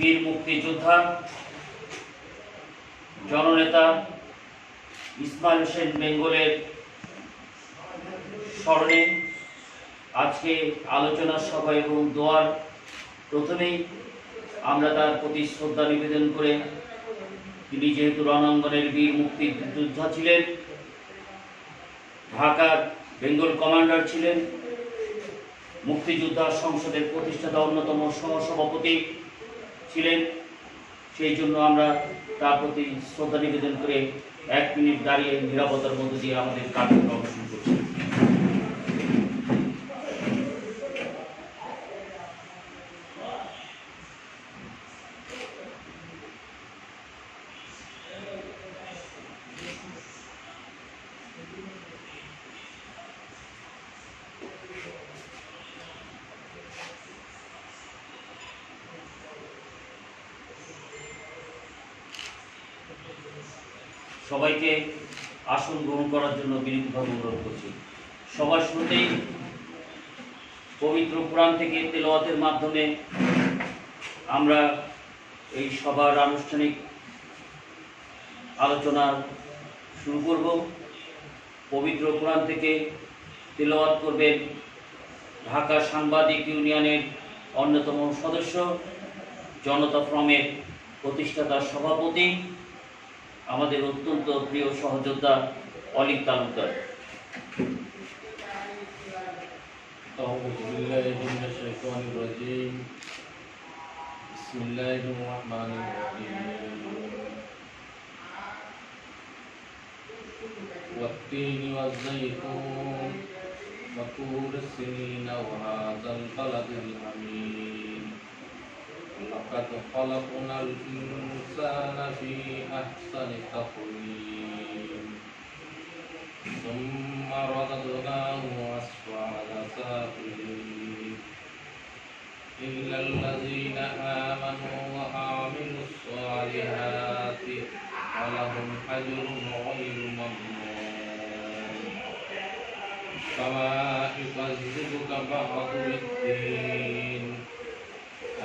বীর মুক্তিযোদ্ধা জননেতা ইসমাইল হোসেন বেঙ্গলের স্মরণে আজকে আলোচনা সভা এবং দোয়ার প্রথমেই আমরা তার প্রতি শ্রদ্ধা নিবেদন করে, তিনি যেহেতু রণাঙ্গনের বীর মুক্তিযোদ্ধা ছিলেন, ঢাকার বেঙ্গল কমান্ডার ছিলেন, মুক্তিযোদ্ধা সংসদের প্রতিষ্ঠাতা অন্যতম সহসভাপতি ছিলেন, সেই জন্য আমরা তার প্রতি শ্রদ্ধা নিবেদন করে 1 মিনিট দাঁড়িয়ে নিরাপত্তার মধ্য দিয়ে আমাদের কার্যক্রম শুরু করছি। সবাইকে আসন গ্রহণ করার জন্য বিনীতভাবে অনুরোধ করছি। সবার শুরুতেই পবিত্র কোরআন থেকে তেলাওয়াতের মাধ্যমে আমরা এই সভার আনুষ্ঠানিক আলোচনা শুরু করব। পবিত্র কোরআন থেকে তেলাওয়াত করবেন ঢাকা সাংবাদিক ইউনিয়নের অন্যতম সদস্য, জনতা ফ্রমের প্রতিষ্ঠাতা সভাপতি, আমাদের অত্যন্ত প্রিয় সহযোদ্ধা অলিক তালুকদার। আউযু বিল্লাহি মিনাশ শাইতানির রাজীম। বিসমিল্লাহির রহমানির রহিম। ওয়াত-তিনি ওয়াজ-যাইতুন ওয়া তুর সিনিন ওয়া হাযাল বালাদিল আমিন। লাকাদ খালাকনাল ইনসানা ফি আহসানি তাকওয়িম সুম্মা রাদাদনাহু আসফালা সাফিলিন ইল্লাল্লাযীনা আমানু ওয়া আমিলুস সালিহাতি ওয়া লাহুম আজরুন গায়রু মামনুন। কামা ইউকাযযিবুকা বা'দু বিদ-দীন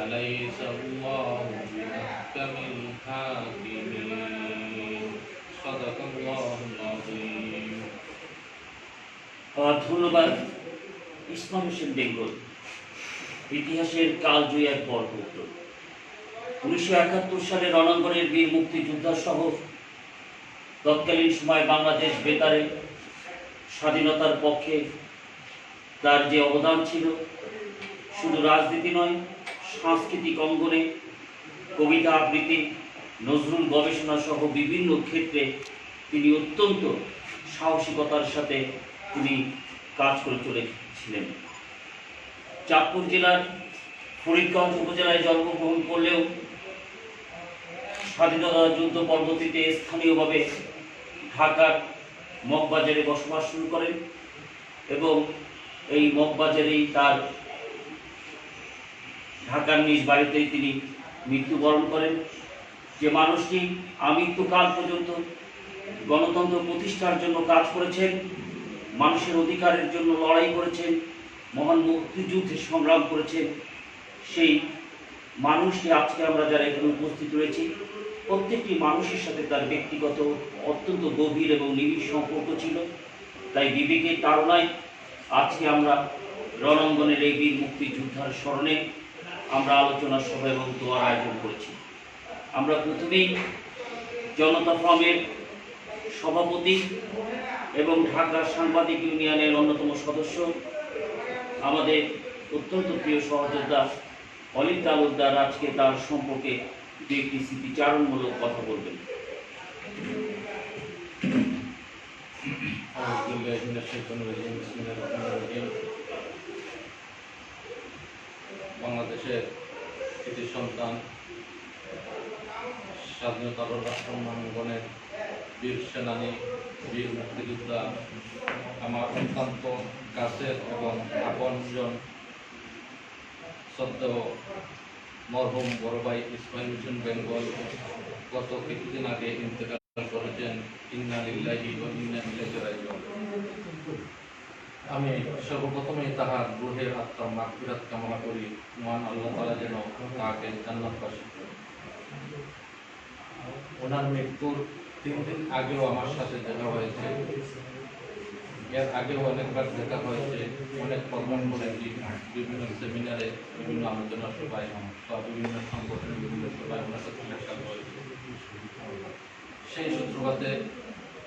আলাইসা আল্লাহু বিআহকামিল হাকিমিন। সাদাকাল্লাহুল আযীম। ধন্যবাদ। ইসমাইল হোসেন বেঙ্গল ইতিহাসের কালজয়ী এক বরপুত্র। 1971 সালে রণাঙ্গনের বীর মুক্তিযোদ্ধা সহ তৎকালীন সময় বাংলাদেশ বেতারে স্বাধীনতার পক্ষে তার যে অবদান ছিল, শুধু রাজনীতি নয়, সাংস্কৃতিক অঙ্গনে কবিতা আবৃত্তি, নজরুল গবেষণা সহ বিভিন্ন ক্ষেত্রে তিনি অত্যন্ত সাহসিকতার সাথে তিনি কাজ করে চলেছিলেন। চাঁদপুর জেলার ফরিদগঞ্জ উপজেলায় জন্মগ্রহণ করলেও স্বাধীনতা যুদ্ধ পরবর্তীতে স্থানীয়ভাবে ঢাকার মগবাজারে বসবাস শুরু করেন এবং এই মগবাজারেই তার ঢাকার নিজ বাড়িতেই তিনি মৃত্যুবরণ করেন। যে মানুষটি আমৃত্যুকাল পর্যন্ত গণতন্ত্র প্রতিষ্ঠার জন্য কাজ করেছেন, মানুষের অধিকারের জন্য লড়াই করেছেন, মহান মুক্তিযুদ্ধে সংগ্রাম করেছেন, সেই মানুষটি আজকে আমরা যারা এখানে উপস্থিত রয়েছি, প্রত্যেকটি মানুষের সাথে তার ব্যক্তিগত অত্যন্ত গভীর এবং নিবিড় সম্পর্ক ছিল। তাই বিবেকের তাড়নায় আজকে আমরা রণাঙ্গনের এই বীর মুক্তিযোদ্ধার স্মরণে আমরা আলোচনা সভা এবং দোয়ার আয়োজন করেছি। আমরা প্রথমেই জনতা ফ্রমের সভাপতি এবং ঢাকা সাংবাদিক ইউনিয়নের অন্যতম সদস্য, আমাদের অত্যন্ত প্রিয় সহযোদ্ধা অলিক তালুকদার আজকে তার সম্পর্কে দু একটি স্মৃতিচারণমূলক কথা বলবেন। আউযু বিল্লাহি মিনাশ শাইতানির রাজীম। বিসমিল্লাহির রহমানির রহিম। বাংলাদেশের কৃতি সন্তান, স্বাধীনতার রণাঙ্গনের বীর সেনানী, বীর মুক্তিযোদ্ধা, আমার অত্যন্ত কাছের এবং আপনজন শ্রদ্ধেয় মরহুম বড় ভাই ইসমাইল হোসেন বেঙ্গল গত কিছুদিন আগে ইন্তেকাল করেছেন। ইন্না লিল্লাহি ওয়া ইন্না ইলাইহি রাজিউন। আমি সর্বপ্রথমেই তাহার রূহের আত্মার মাগফিরাত কামনা করি। মহান আল্লাহ তাআলা যেন তাকে জান্নাতবাসী করেন। ওনার মৃত্যুর 3 দিন আগেও আমার সাথে দেখা হয়েছে। এর আগেও অনেকবার দেখা হয়েছে, অনেক প্রোগ্রাম করেছি, বিভিন্ন সেমিনারে, বিভিন্ন আলোচনা সভায় বা বিভিন্ন সংগঠনের বিভিন্ন সভায় ওনার সাথে সাক্ষাৎ হয়েছে। সেই সূত্রপাতে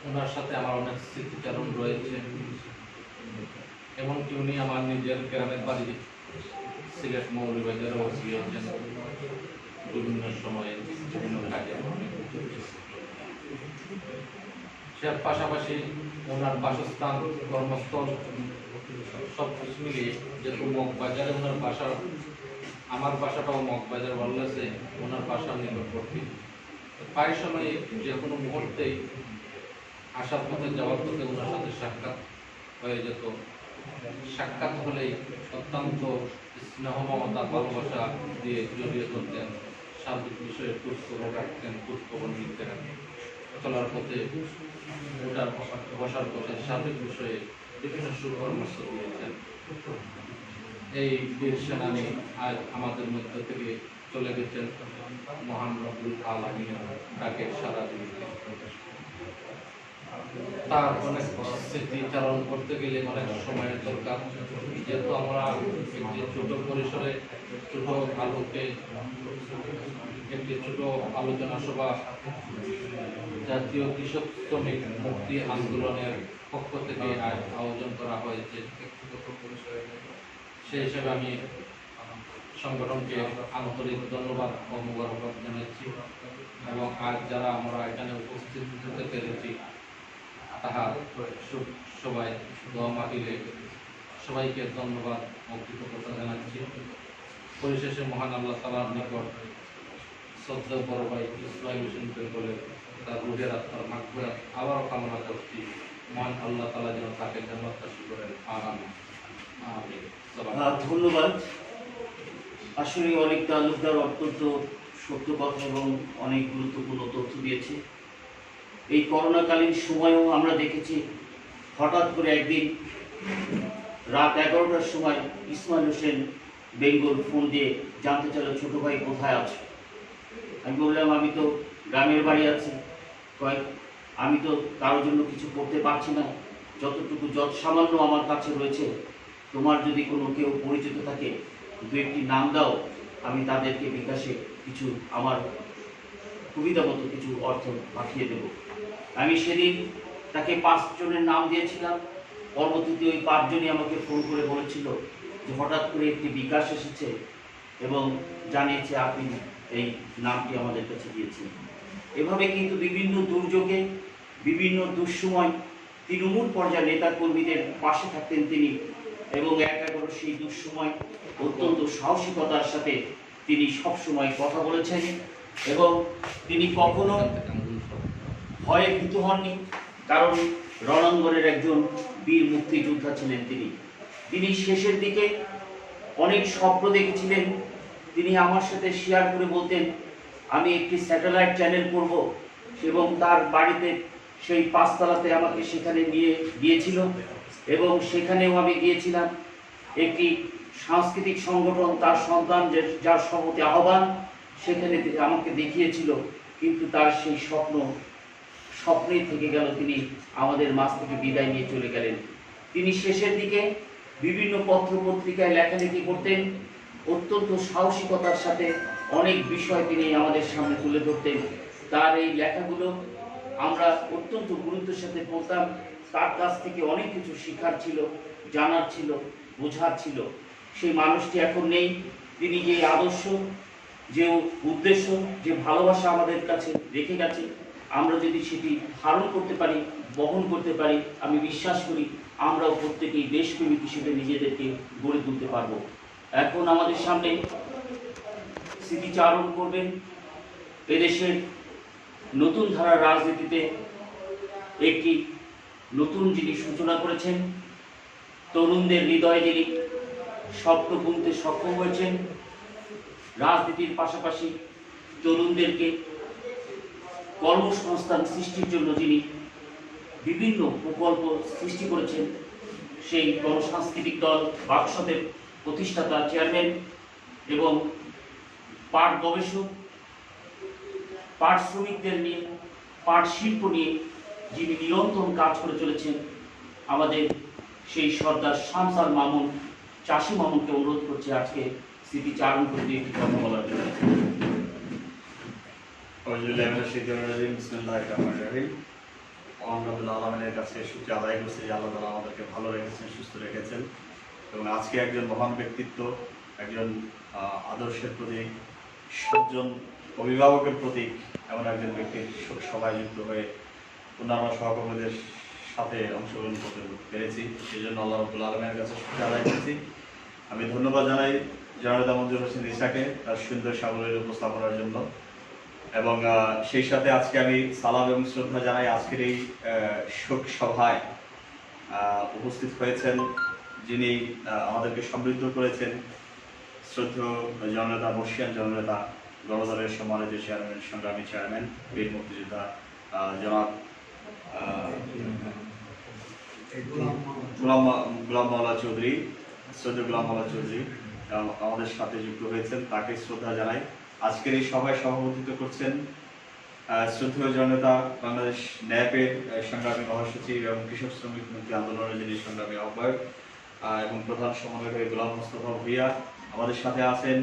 ওনার সাথে আমার অনেক স্মৃতিচারণ রয়েছে। এমনকি উনি আমার নিজের গ্রামের বাড়ি সিলেট মৌলভীবাজারেও গিয়েছেন বিভিন্ন সময়ে, বিভিন্ন কাজে। সে পাশাপাশি ওনার বাসস্থান, কর্মস্থল সব কিছু মিলিয়ে, যেহেতু মগবাজারে ওনার বাসা, আমার বাসাটাও মগবাজার ওয়াল্লাসে ওনার বাসার নিকটবর্তী। প্রায় সময় যে কোনো মুহূর্তেই আসার পথে যাওয়ার পথে ওনার সাথে সাক্ষাৎ হয়ে যেত। সাক্ষাৎ হলেই অত্যন্ত স্নেহ মমতা ভালোবাসা দিয়ে জড়িয়ে ধরতেন, সার্বিক বিষয়ে খোঁজখবর রাখতেন, খোঁজখবর নিতেন। চলার পথে, ওঠার বসার পথে সার্বিক বিষয়ে বিভিন্ন সুপরামর্শ দিয়েছেন। এই বীর সেনানী আজ আমাদের মধ্য থেকে চলে গেছেন মহান রব্বুল আলামিনের ডাকে সাড়া দিয়ে। তার অনেক স্মৃতিচারণ করতে গেলে অনেক সময়ের দরকার, যেহেতু আমরা একটি ছোট পরিসরে, ছোট আলোকে একটি ছোট আলোচনা সভা জাতীয় কৃষক শ্রমিক মুক্তি আন্দোলনের পক্ষ থেকে আয়োজন করা হয়েছে। সেই হিসেবে আমি সংগঠনকে আন্তরিক ধন্যবাদ ও মোবারকবাদ জানাচ্ছি, এবং আজ যারা আমরা এখানে উপস্থিত হতে পেরেছি তাহার সবাই দোয়া মাহিলে সবাইকে ধন্যবাদ ও কৃতজ্ঞতা জানাচ্ছি। পরিশেষে মহান আল্লাহ তাআলার নিকট শ্রদ্ধেয় বড় ভাই ইসমাইল হোসেন বেঙ্গলের তার রুহের আত্মার মাগফিরাত আবারও কামনা করছি। মহান আল্লাহ তাআলা যেন তাকে জান্নাত নসিব করেন। আমিন। ধন্যবাদ। আসলে অনেক তালুকদার অত্যন্ত সত্য কথা এবং অনেক গুরুত্বপূর্ণ তথ্য দিয়েছে। এই করোনাকালীন সময়েও আমরা দেখেছি, হঠাৎ করে একদিন রাত 11টার সময় ইসমাইল হোসেন বেঙ্গল ফোন দিয়ে জানতে চাইল, ছোট ভাই কোথায় আছো? আমি বললাম, আমি তো গ্রামের বাড়ি আছি। আমি তো কারোর জন্য কিছু করতে পারছি না, যত সামান্য আমার কাছে রয়েছে, তোমার যদি কোনো কেউ পরিচিত থাকে 2-1টি নাম দাও, আমি তাদেরকে বিকাশে কিছু আমার সুবিধা মতো কিছু অর্থ পাঠিয়ে দেব। আমি সেদিন তাকে 5 জনের নাম দিয়েছিলাম। পরবর্তীতে ওই 5 জনই আমাকে ফোন করে বলেছিল যে হঠাৎ করে একটি বিকাশ এসেছে এবং জানিয়েছে আপনি এই নামটি আমাদের কাছে দিয়েছেন। এভাবে কিন্তু বিভিন্ন দুর্যোগে, বিভিন্ন দুঃসময় তৃণমূল পর্যায়ের নেতাকর্মীদের পাশে থাকতেন তিনি, এবং একাগ্র সেই দুঃসময় অত্যন্ত সাহসিকতার সাথে তিনি সবসময় কথা বলেছেন, এবং তিনি কখনো ভয়ে ভীত হননি, কারণ রণাঙ্গনের একজন বীর মুক্তিযোদ্ধা ছিলেন তিনি শেষের দিকে অনেক স্বপ্ন দেখেছিলেন। তিনি আমার সাথে শেয়ার করে বলতেন, আমি একটি স্যাটেলাইট চ্যানেল করব, এবং তার বাড়িতে সেই 5 তলাতে আমাকে সেখানে নিয়ে গিয়েছিল, এবং সেখানেও আমি গিয়েছিলাম। একটি সাংস্কৃতিক সংগঠন, তার সন্তান যার সভাপতি আহ্বান, সেখানে আমাকে দেখিয়েছিল, কিন্তু তার সেই স্বপ্নেই থেকে গেল। তিনি আমাদের মাঝ থেকে বিদায় নিয়ে চলে গেলেন। তিনি শেষের দিকে বিভিন্ন পত্র পত্রিকায় লেখালেখি করতেন, অত্যন্ত সাহসিকতার সাথে অনেক বিষয় তিনি আমাদের সামনে তুলে ধরতেন। তার এই লেখাগুলো আমরা অত্যন্ত গুরুত্বের সাথে পড়তাম। তার কাছ থেকে অনেক কিছু শেখার ছিল, জানার ছিল, বোঝার ছিল। সেই মানুষটি এখন নেই। তিনি যে আদর্শ, যে উদ্দেশ্য, যে ভালোবাসা আমাদের কাছে রেখে গেছে, আমরা যদি সেটি ধারণ করতে পারি, বহন করতে পারি, আমি বিশ্বাস করি আমরাও প্রত্যেকেই দেশপ্রেমিক হিসেবে নিজেদেরকে গড়ে তুলতে পারবো। এখন আমাদের সামনে স্মৃতিচারণ করবেন এদেশের নতুন ধারার রাজনীতিতে একটি নতুন যিনি সূচনা করেছেন, তরুণদের হৃদয়ে যিনি স্বপ্ন বুনতে সক্ষম হয়েছেন, রাজনীতির পাশাপাশি তরুণদেরকে কর্মসংস্থান সৃষ্টির জন্য যিনি বিভিন্ন প্রকল্প সৃষ্টি করেছেন, সেই গণসাংস্কৃতিক দল বাকশতের প্রতিষ্ঠাতা, চেয়ারম্যান এবং পাট গবেষক পাট শ্রমিকদের নিয়ে, পাট শিল্প নিয়ে যিনি নিরন্তর কাজ করে চলেছেন, আমাদের সেই সর্দার শামসার মামুন, চাষি মামুনকে অনুরোধ করছি আজকে স্মৃতিচারণ করতে একটি কথা বলার জন্য। আলমের কাছে শুকরিয়া আদায় করছি যে আল্লাহ তাআলা আমাদেরকে ভালো রেখেছেন, সুস্থ রেখেছেন এবং আজকে একজন মহান ব্যক্তিত্ব, একজন আদর্শের প্রতীক, সজ্জন অভিভাবকের প্রতীক এমন একজন ব্যক্তির সভায় যুক্ত হয়ে অন্যান্য সহকর্মীদের সাথে অংশগ্রহণ করতে পেরেছি। সেই জন্য আল্লাহ রাব্বুল আলামিনের কাছে শুকরিয়া আদায় করছি। আমি ধন্যবাদ জানাই জননেতা মঞ্জুর হোসেন ঈসাকে তার সুন্দর সাবলীল উপস্থাপনার জন্য এবং সেই সাথে আজকে আমি সালাম এবং শ্রদ্ধা জানাই আজকের এই শোক সভায় উপস্থিত হয়েছেন যিনি আমাদেরকে সমৃদ্ধ করেছেন, শ্রদ্ধেয় জননেতা, বর্ষিয়ান জননেতা, গণদলের সম্মানিত চেয়ারম্যান, সংগ্রামী চেয়ারম্যান, বীর মুক্তিযোদ্ধা জনাব গোলাম মাওলা চৌধুরী, শ্রদ্ধেয় গোলাম মাওলা চৌধুরী আমাদের সাথে যুক্ত হয়েছেন, তাকে শ্রদ্ধা জানাই। আজকের এই সভায় সভাপতিত্ব করছেন শ্রদ্ধেয় জননেতা, বাংলাদেশ ন্যাপের সংগ্রামী মহাসচিব এবং কৃষক শ্রমিক মুক্তি আন্দোলনের যিনি সংগ্রামী আহ্বায়ক এবং প্রধান সমন্বয়কারী গোলাম মোস্তফা ভূঁইয়া। আমাদের সাথে আছেন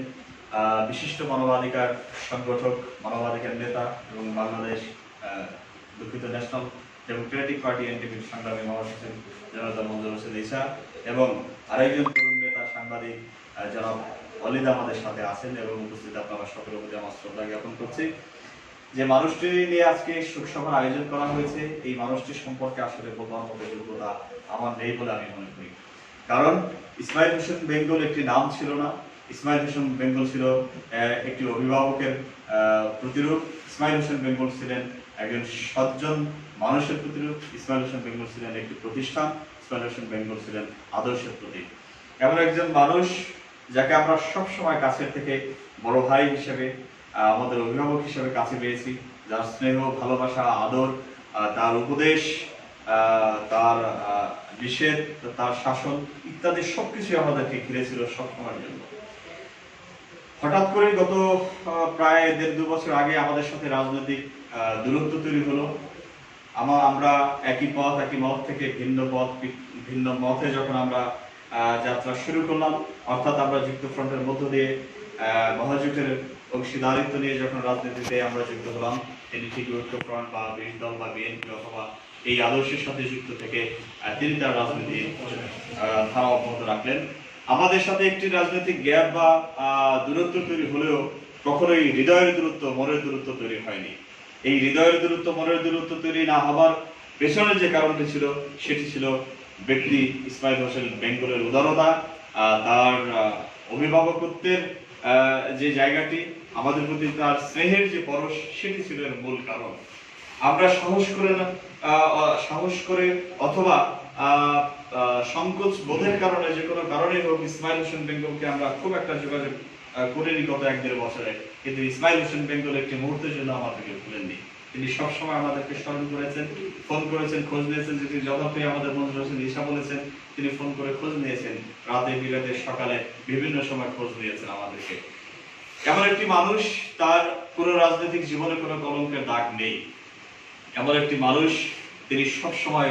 বিশিষ্ট মানবাধিকার সংগঠক, মানবাধিকার নেতা এবং বাংলাদেশ দুঃখিত ন্যাশনাল ডেমোক্রেটিক পার্টি এনডিপির সংগ্রামী মহাসচিব জননেতা মঞ্জুর হোসেন ঈসা এবং আরেকজন তরুণ নেতা সাংবাদিক জনাব অলিদ আমাদের সাথে আছেন এবং উপস্থিত আপনারা সকলের প্রতি আমার শ্রদ্ধা জ্ঞাপন করছি। যে মানুষটি নিয়ে আজকে শোকসভার আয়োজন করা হয়েছে, এই মানুষটি সম্পর্কে আসলে বলার মতো যোগ্যতা আমার নেই বলে আমি মনে করি। কারণ ইসমাইল হোসেন বেঙ্গল একটি নাম ছিল না, ইসমাইল হোসেন বেঙ্গল ছিল একটি অভিভাবকের প্রতিরূপ। ইসমাইল হোসেন বেঙ্গল ছিলেন একজন সজ্জন মানুষের প্রতিরূপ। ইসমাইল হোসেন বেঙ্গল ছিলেন একটি প্রতিষ্ঠান। ইসমাইল হোসেন বেঙ্গল ছিলেন আদর্শের প্রতীক। এমন একজন মানুষ যাকে আমরা সবসময় কাছের থেকে বড় ভাই হিসেবে, আমাদের অভিভাবক হিসেবে কাছে পেয়েছি, যার স্নেহ, ভালোবাসা, আদর, তার উপদেশ, তার নিষেধ, তার শাসন ইত্যাদি সবকিছু আমাদেরকে ঘিরেছিল সবসময়ের জন্য। হঠাৎ করে গত প্রায় 1.5-2 বছর আগে আমাদের সাথে রাজনৈতিক দূরত্ব তৈরি হলো। আমরা একই পথ, একই মত থেকে ভিন্ন পথ, ভিন্ন মতে যখন আমরা যাত্রা শুরু করলাম, অর্থাৎ আমরা যুক্তফ্রন্টের মধ্য দিয়ে মহাজোটের অংশীদারিত্ব নিয়ে যখন রাজনীতিতে আমরা যুক্ত হলাম, তিনি ঠিক ঐক্যফ্রন্ট বা বিরোধী দল বা বিএনপি অথবা এই আদর্শের সাথে যুক্ত থেকে তিনি তার রাজনীতি ধারা অব্যাহত রাখলেন। আমাদের সাথে একটি রাজনৈতিক গ্যাপ বা দূরত্ব তৈরি হলেও কখনোই হৃদয়ের দূরত্ব, মনের দূরত্ব তৈরি হয়নি। এই হৃদয়ের দূরত্ব, মনের দূরত্ব তৈরি না হবার পেছনে যে কারণটি ছিল সেটি ছিল ব্যক্তি ইসমাইল হোসেন বেঙ্গলের উদারতা, তার অভিভাবকত্বের যে জায়গাটি, আমাদের প্রতি তার স্নেহের যে পরশ, সেটি ছিল এর মূল কারণ। আমরা সাহস করে অথবা সংকোচ বোধের কারণে, যে কোনো কারণে হোক, ইসমাইল হোসেন বেঙ্গলকে আমরা খুব একটা যোগাযোগ করিনি গত 1-1.5 বছরে। কিন্তু ইসমাইল হোসেন বেঙ্গল একটি মুহূর্তের জন্য আমাদেরকে ভুলেননি। তিনি সবসময় আমাদেরকে স্মরণ করেছেন, ফোন করেছেন, খোঁজ নিয়েছেন। যেটি যথার্থই আমাদের মঞ্জুর হোসেন ঈসা বলেছেন, তিনি ফোন করে খোঁজ নিয়েছেন, রাতে, বিরাতে, সকালে বিভিন্ন সময় খোঁজ নিয়েছেন আমাদেরকে। এমন একটি মানুষ, তার পুরো রাজনৈতিক জীবনে কোনো কলঙ্কের দাগ নেই। এমন একটি মানুষ, তিনি সবসময়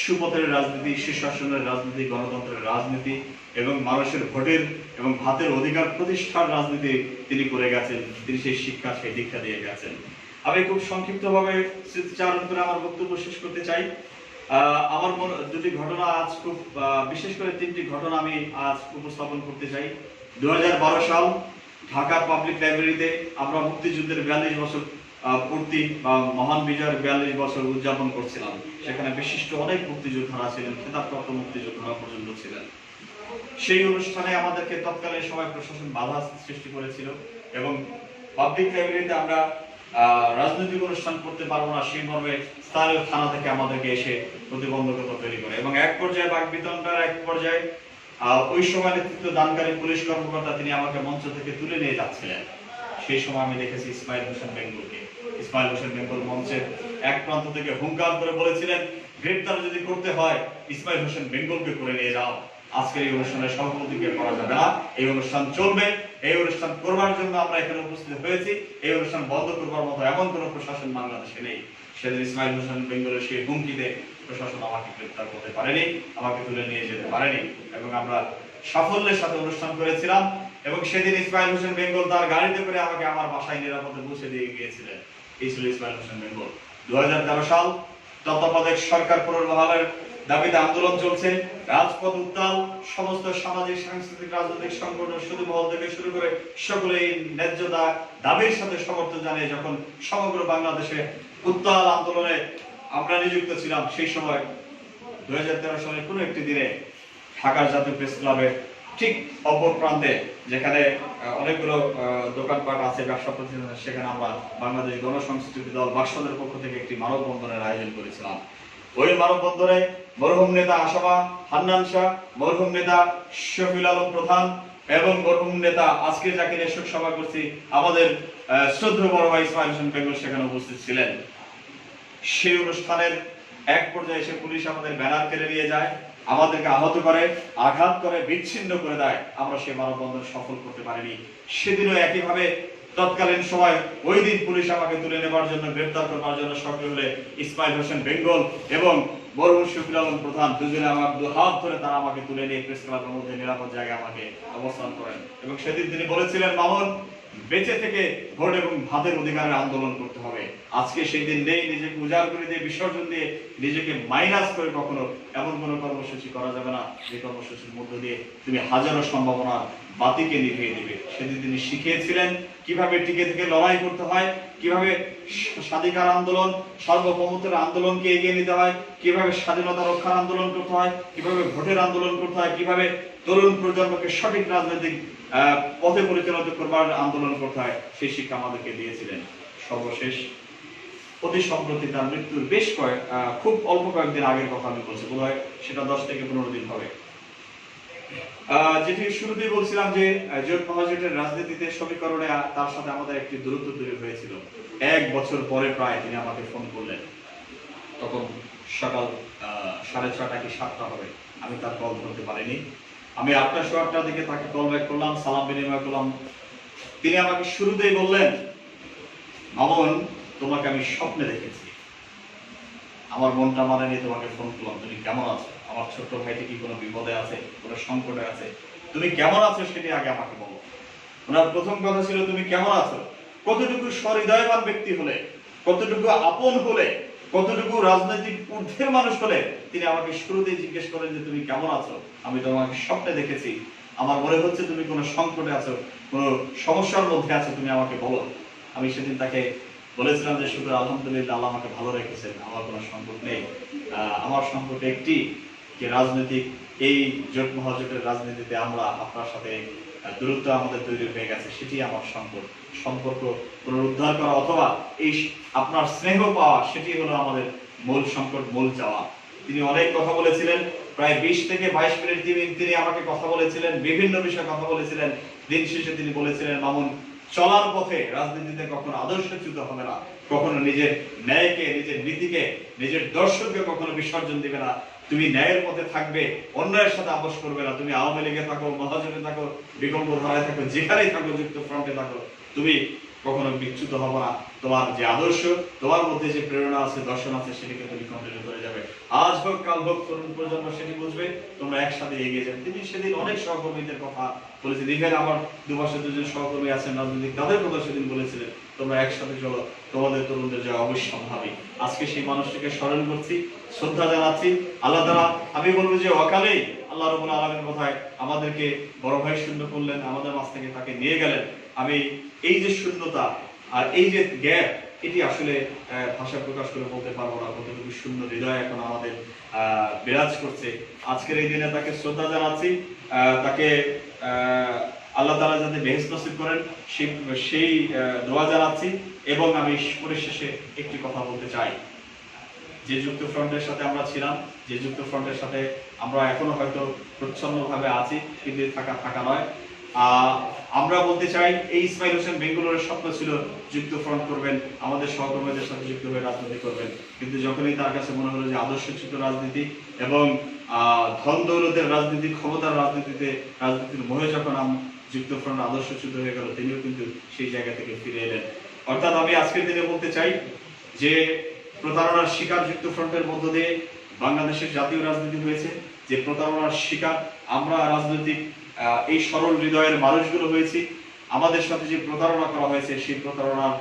সুপথের রাজনীতি, সুশাসনের রাজনীতি, গণতন্ত্রের রাজনীতি এবং মানুষের ভোটের এবং ভাতের অধিকার প্রতিষ্ঠার রাজনীতি তিনি করে গেছেন। তিনি সেই শিক্ষা, সেই দীক্ষা দিয়ে গেছেন। আমি খুব সংক্ষিপ্তভাবে স্মৃতিচারণ করে আমার বক্তব্য শেষ করতে চাই। আমার দুটি ঘটনা আজ খুব বিশেষ করে 3টি ঘটনা আমি আজ উপস্থাপন করতে চাই। 2012 সাল ঢাকা পাবলিক লাইব্রেরিতে আমরা মুক্তিযুদ্ধের 42 বছর পূর্তি বা মহান বিজয়ের 42 বছর উদযাপন করছিলাম। সেখানে বিশিষ্ট অনেক মুক্তিযোদ্ধারা ছিলেন, খেতাবপ্রাপ্ত মুক্তিযোদ্ধারা পর্যন্ত ছিলেন। সেই অনুষ্ঠানে আমাদেরকে তৎকালীন সময় প্রশাসন বাধা সৃষ্টি করেছিল এবং পাবলিক লাইব্রেরিতে আমরা রাজনৈতিক অনুষ্ঠান করতে পারবো না সেই মর্মে স্থানীয় থানা থেকে আমাদেরকে এসে প্রতিবন্ধকতা তৈরি করে এবং এক পর্যায়ে বাকবিতণ্ডার এক পর্যায়ে ওই সময় নেতৃত্ব দানকারী পুলিশ কর্মকর্তা তিনি আমাকে মঞ্চ থেকে তুলে নিয়ে যাচ্ছিলেন। সেই সময় আমি দেখেছি ইসমাইল হোসেন বেঙ্গলকে। ইসমাইল হোসেন বেঙ্গল মঞ্চের এক প্রান্ত থেকে হুঙ্কার করে বলেছিলেন, গ্রেপ্তার যদি করতে হয় ইসমাইল হোসেন বেঙ্গলকে করে নিয়ে যাও। আজকের এই অনুষ্ঠানের সভাপতিকে করা যাবে না। এই অনুষ্ঠান চলবে, এই অনুষ্ঠান করবার জন্য আমরা এখানে উপস্থিত হয়েছি। এই অনুষ্ঠান বন্ধ করবার মতো এমন কোনো প্রশাসন বাংলাদেশে নেই। সেদিন ইসমাইল হোসেন বেঙ্গলের সেই হুমকিতে প্রশাসন আমাকে গ্রেপ্তার করতে পারেনি, আমাকে তুলে নিয়ে যেতে পারেনি, এবং আমরা সাফল্যের সাথে অনুষ্ঠান করেছিলাম। এবং সেদিন ইসমাইল হোসেন বেঙ্গল তার গাড়িতে করে আমাকে আমার বাসায় নিরাপদে পৌঁছে দিয়ে গিয়েছিলেন। এই ছিল ইসমাইল হোসেন বেঙ্গল। 2013 সাল তত্ত্বাবধায়ক সরকার পুনর্বহালের দাবিতে আন্দোলন চলছে, রাজপথ উত্তাল, সমস্ত সামাজিক সাংস্কৃতিক রাজনৈতিক সংগঠন শুধু মহল থেকে শুরু করে সকলে এই ন্যায্যতা দাবির সাথে সমর্থন জানিয়ে যখন সমগ্র বাংলাদেশে উত্তাল আন্দোলনে আমরা নিযুক্ত ছিলাম, সেই সময় 2013 সালের কোনো একটি দিনে ঢাকার জাতীয় প্রেস ক্লাবের ঠিক অপর প্রান্তে, যেখানে অনেকগুলো দোকানপাট আছে, ব্যবসা প্রতিষ্ঠান, সেখানে আমরা বাংলাদেশ গণসংস্কৃতি দল বাকশালের পক্ষ থেকে একটি মানববন্ধনের আয়োজন করেছিলাম। ওই মানববন্ধনে মরহুম নেতা আসামা হান্নান শাহ, মরহুম নেতা শফিউল আলম প্রধান এবং মরহুম নেতা আজকে যাকে নিয়ে শোক সভা করছি আমাদের শ্রদ্ধেয় বড় ভাই ইসমাইল হোসেন বেঙ্গল সেখানে উপস্থিত ছিলেন। সেই অনুষ্ঠানের এক পর্যায়ে এসে পুলিশ আমাদের ব্যানার কেড়ে নিয়ে যায়, আমাদেরকে আহত করে, আঘাত করে, বিচ্ছিন্ন করে দেয়। আমরা সেই মানববন্ধন সফল করতে পারিনি। সেদিনও একইভাবে তৎকালীন সময় ওই দিন পুলিশ আমাকে তুলে নেবার জন্য, গ্রেপ্তার করবার জন্য সক্রিয় হলে ইসমাইল হোসেন বেঙ্গল এবং মরহুম শফিউল আলম প্রধান দুজনে আমার হাত ধরে তারা আমাকে তুলে নিয়ে প্রেস ক্লাবের মধ্যে নিরাপদ জায়গায় আমাকে অবস্থান করেন। এবং সেদিন তিনি বলেছিলেন, মামুন, বেঁচে থেকে ভোট এবং ভাতের অধিকারের আন্দোলন করতে হবে। আজকে সেই দিন নেই, নিজেকে উজাড় করে দিয়ে, বিসর্জন দিয়ে, নিজেকে মাইনাস করে কখনো এমন কোনো কর্মসূচি করা যাবে না যে কর্মসূচির মধ্য দিয়ে তুমি হাজারো সম্ভাবনার বাতিকে নিভিয়ে দেবে। সেদিন তিনি শিখিয়েছিলেন কিভাবে টিকে থেকে লড়াই করতে হয়, কিভাবে স্বাধিকার আন্দোলন, সার্বভৌমত্বের আন্দোলনকে এগিয়ে নিতে হয়, কিভাবে স্বাধীনতা রক্ষার আন্দোলন করতে হয়, কিভাবে ভোটের আন্দোলন করতে হয়, কিভাবে তরুণ প্রজন্মকে সঠিক রাজনৈতিক পথে পরিচালিত করবার আন্দোলন করতে হয়, সেই শিক্ষা আমাদেরকে দিয়েছিলেন। সর্বশেষ অতি সম্প্রতি তার মৃত্যুর বেশ খুব অল্প কয়েকদিন আগের কথা আমি বলছি, বোধ হয় সেটা 10 থেকে 15 দিন হবে। যেটি শুরুতেই বলছিলাম যে জোট মহাজোটের রাজনীতিতে সমীকরণে তার সাথে আমাদের একটি দূরত্ব তৈরি হয়েছিল। 1 বছর পরে প্রায় তিনি আমাকে ফোন করলেন। তখন সকাল 6:30 কি 7টা হবে, আমি তার কল ধরতে পারিনি। আমি 8টার দিকে তাকে কল ব্যাক করলাম, সালাম বিনিময় করলাম। তিনি আমাকে শুরুতেই বললেন, মামুন, তোমাকে আমি স্বপ্নে দেখেছি, আমার মনটা মানেনি, তোমাকে ফোন করলাম, তুমি কেমন আছো? আমার ছোট্ট ভাইটি কি কোনো বিপদে আছে, কোনো সংকটে আছে? তুমি কেমন আছো সেটি আগে আমাকে বলো। ওনার প্রথম কথা ছিল, তুমি কেমন আছো? কতটুকু সহৃদয়বান ব্যক্তি হলে, কতটুকু আপন হলে, কতটুকু রাজনৈতিক ঊর্ধ্বের মানুষ হলে তিনি আমাকে শুরুতেই জিজ্ঞেস করেন যে তুমি কেমন আছো? আমি তোমাকে স্বপ্নে দেখেছি, আমার মনে হচ্ছে তুমি কোনো সংকটে আছো, কোনো সমস্যার মধ্যে আছো, তুমি আমাকে বলো। আমি সেদিন তাকে বলেছিলাম যে শুধু আলহামদুলিল্লাহ, আল্লাহ আমাকে ভালো রেখেছেন, আমার কোনো সংকট নেই। আমার সংকট একটি, যে রাজনৈতিক এই জোট মহাজোটের রাজনীতিতে আমরা আপনার সাথে দূরত্ব আমাদের তৈরি হয়ে গেছে, সেটি আমার সংকট। সম্পর্ক পুনরুদ্ধার করা অথবা এই আপনার স্নেহ পাওয়া, সেটি হলো আমাদের মূল সংকট, মূল চাওয়া। তিনি অনেক কথা বলেছিলেন, প্রায় 20 থেকে 22 মিনিট তিনি আমাকে কথা বলেছিলেন, বিভিন্ন বিষয়ে কথা বলেছিলেন। দিন শেষে তিনি বলেছিলেন, মামুন, চলার পথে রাজনীতিতে কখনো আদর্শচ্যুত হবে না, কখনো নিজের ন্যায়কে, নিজের নীতিকে, নিজের দর্শনকে কখনো বিসর্জন দিবে না। তুমি ন্যায়ের পথে থাকবে, অন্যায়ের সাথে আপোষ করবে না। তুমি আওয়ামী লীগে থাকো, মহাজোটে থাকো, বিকল্প ধারায় থাকো, যেখানেই থাকো, যুক্ত ফ্রন্টে থাকো, তুমি কখনো বিচ্যুত হবে না। তোমার যে আদর্শ, তোমার মধ্যে যে প্রেরণা আছে, দর্শন আছে, সেটিকে তুমি কন্টিনিউ করে যাবে। আজ হোক কাল হোক তরুণ প্রজন্ম সেটি বুঝবে, তোমরা একসাথে এগিয়ে যাবে। তিনি সেদিন অনেক সহকর্মীদের কথা বলেছেন, ইভেন আমার দুপাশে দুজন সহকর্মী আছেন রাজনৈতিক, তাদের কথা সেদিন বলেছিলেন, তোমরা একসাথে চলো, তোমাদের তরুণদের জয় অবশ্যম্ভাবী। আজকে সেই মানুষটিকে স্মরণ করছি, শ্রদ্ধা জানাচ্ছি। আল্লাহ তাআলা, আমি বলবো যে অকালেই আল্লাহ রাব্বুল আলামিন বোধহয় আমাদেরকে বড় ভাই শূন্য করলেন, আমাদের মাঝ থেকে তাকে নিয়ে গেলেন। আমি এই যে শূন্যতা আর এই যে গ্যাপ, এটি আসলে ভাষা প্রকাশ করে বলতে পারবো না কতটুকু শূন্য হৃদয় এখন আমাদের বিরাজ করছে। আজকের এই দিনে তাকে শ্রদ্ধা জানাচ্ছি, তাকে আল্লাহ তাআলা যাতে বেহেশত নসিব করেন সেই দোয়া জানাচ্ছি। এবং আমি পরিশেষে একটি কথা বলতে চাই, যে যুক্ত ফ্রন্টের সাথে আমরা ছিলাম, যে যুক্ত ফ্রন্টের সাথে আমরা এখনো হয়তো প্রচ্ছন্নভাবে আছি, কিন্তু থাকা নয়। আমরা বলতে চাই এই ইসমাইল হোসেন বেঙ্গলোরের স্বপ্ন ছিল যুক্ত ফ্রন্ট করবেন, আমাদের সহকর্মীদের সাথে যুক্ত হয়ে রাজনীতি করবেন, কিন্তু যখনই তার কাছে মনে হলো যে আদর্শচ্যুত রাজনীতি এবং ধন দৌলতের রাজনীতি, ক্ষমতার রাজনীতির মোহে যখন যুক্ত ফ্রন্ট আদর্শচ্যুত হয়ে গেল, তিনিও কিন্তু সেই জায়গা থেকে ফিরে এলেন। অর্থাৎ আমি আজকের দিনে বলতে চাই যে প্রতারণার শিকার যুক্ত ফ্রন্টের মধ্য দিয়ে বাংলাদেশের জাতীয় রাজনীতি হয়েছে, যে প্রতারণার শিকার আমরা রাজনৈতিক এই সরল হৃদয়ের মানুষগুলো হয়েছি। আমাদের সাথে যে প্রতারণা করা হয়েছে সেই প্রতারণার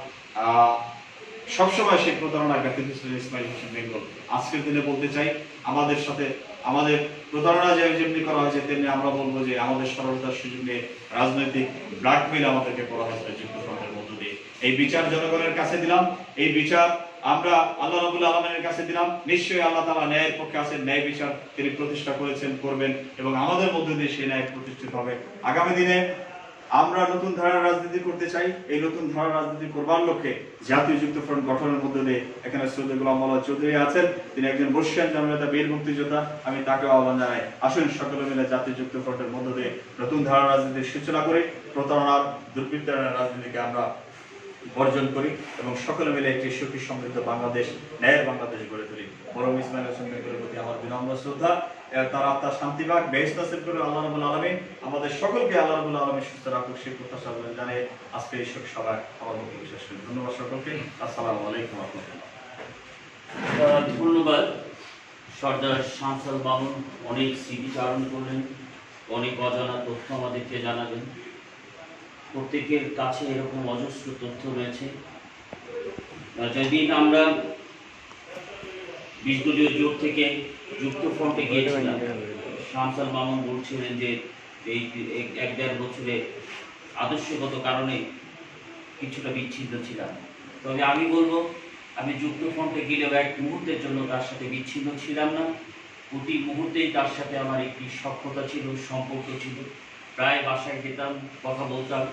সবসময় সেই প্রতারণার ব্যক্তিত্ব ছিলেন ইসমাইল হোসেন বেঙ্গল। আজকের দিনে বলতে চাই আমাদের সাথে আমাদের প্রতারণা যেমনি করা হয়েছে, তেমনি আমরা বলবো যে আমাদের সরলতার সুযোগ নিয়ে রাজনৈতিক ব্ল্যাকমেইল আমাদেরকে করা হয়েছে যুক্ত ফ্রন্টের মধ্য দিয়ে। এই বিচার জনগণের কাছে দিলাম, এই বিচার আমরা আল্লাহ রাব্বুল আলামিনের কাছে দিলাম। নিশ্চয়ই আল্লাহ তাআলা ন্যায়ের পক্ষে আছেন, ন্যায় বিচার তিনি প্রতিষ্ঠা করেছেন, করবেন, এবং আমাদের মধ্যে দিয়ে সেই ন্যায় প্রতিষ্ঠিত হবে। আগামী দিনে আমরা নতুন ধারার রাজনীতি করতে চাই। এই নতুন ধারার রাজনীতি করবার লক্ষ্যে জাতীয় যুক্ত ফ্রন্ট গঠনের মধ্যে দিয়ে এখানে সৈয়দ গোলাম মোল্লা চৌধুরী আছেন, তিনি একজন বর্ষিয়ান জননেতা, বীর মুক্তিযোদ্ধা। আমি তাকে আহ্বান জানাই, আসুন সকলে মিলে জাতীয় যুক্ত ফ্রন্টের মধ্য দিয়ে নতুন ধারার রাজনীতির সূচনা করে প্রতারণার দুর্বৃত্তায়নের রাজনীতিকে আমরা বর্জন করি এবং সকলে মিলে একটি সুখী সমৃদ্ধ বাংলাদেশ, ন্যায়ের বাংলাদেশ গড়ে তুলি। মরহুম ইসমাইল হোসেন বেঙ্গলের প্রতি আমার বিনম্র শ্রদ্ধা। তার আত্মার শান্তি পাক, বেহেশত নসিব করে আল্লাহ রাব্বুল আলামিন। আমাদের সকলকে আল্লাহ রাব্বুল আলামিন সুস্থ রাখুক, সেই প্রত্যাশা জানিয়ে আজকে এই শোক সভায় আমার বক্তব্য শেষ করি। ধন্যবাদ সকলকে। আসসালামু আলাইকুম ওয়া রাহমাতুল্লাহ। ধন্যবাদ। সর্দার শামসুল মামুন অনেক স্মৃতিচারণ করলেন, অনেক অজানা তথ্য আমাদেরকে জানাবেন। প্রত্যেকের কাছে এরকম অজস্র তথ্য রয়েছে। যেদিন আমরা 20 দলীয় জোট থেকে যুক্ত ফ্রন্টে গিয়েছিলাম, শামসুল মামুন বলছিলেন যে এই 1-1.5 বছরে আদর্শগত কারণে কিছুটা বিচ্ছিন্ন ছিলাম। তবে আমি বলবো, আমি যুক্ত ফ্রন্টে গেলেও এক মুহূর্তের জন্য তার সাথে বিচ্ছিন্ন ছিলাম না। প্রতি মুহূর্তেই তার সাথে আমার একটি সখ্যতা ছিল, সম্পর্ক ছিল। প্রায় বাসায় যেতাম, কথা বলতাম,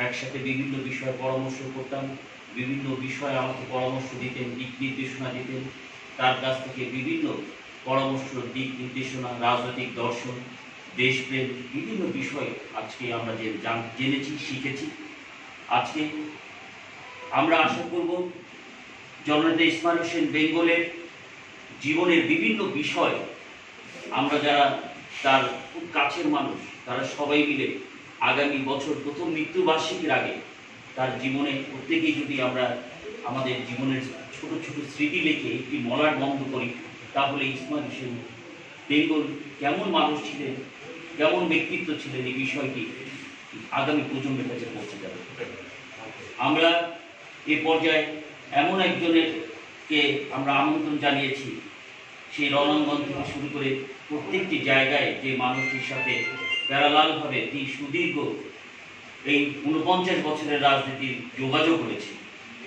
একসাথে বিভিন্ন বিষয়ে পরামর্শ করতাম, বিভিন্ন বিষয়ে আমাকে পরামর্শ দিতেন, দিক নির্দেশনা দিতেন। তার কাছ থেকে বিভিন্ন পরামর্শ, দিক নির্দেশনা, রাজনৈতিক দর্শন, দেশপ্রেম, বিভিন্ন বিষয় আজকে আমরা জেনেছি, শিখেছি। আজকে আমরা আশা করব জননেতা ইসমাইল হোসেন বেঙ্গলের জীবনের বিভিন্ন বিষয় আমরা যারা তার খুব কাছের মানুষ, তারা সবাই মিলে আগামী বছর প্রথম মৃত্যুবার্ষিকীর আগে তার জীবনে প্রত্যেকেই যদি আমরা আমাদের জীবনের ছোট ছোট স্মৃতি লিখে একটি মলাট বন্ধ করি, তাহলে ইসমাইল হোসেন বেঙ্গল কেমন মানুষ ছিলেন, কেমন ব্যক্তিত্ব ছিলেন, এই বিষয়টি আগামী প্রজন্মের কাছে পৌঁছে যাবে। আমরা এ পর্যায়ে এমন একজনেরকে আমরা আমন্ত্রণ জানিয়েছি, সেই রণাঙ্গন থেকে শুরু করে প্রত্যেকটি জায়গায় যে মানুষটির সাথে প্যারালালভাবে তিনি সুদীর্ঘ এই 49 বছরের রাজনীতির যোগাযোগ রয়েছে।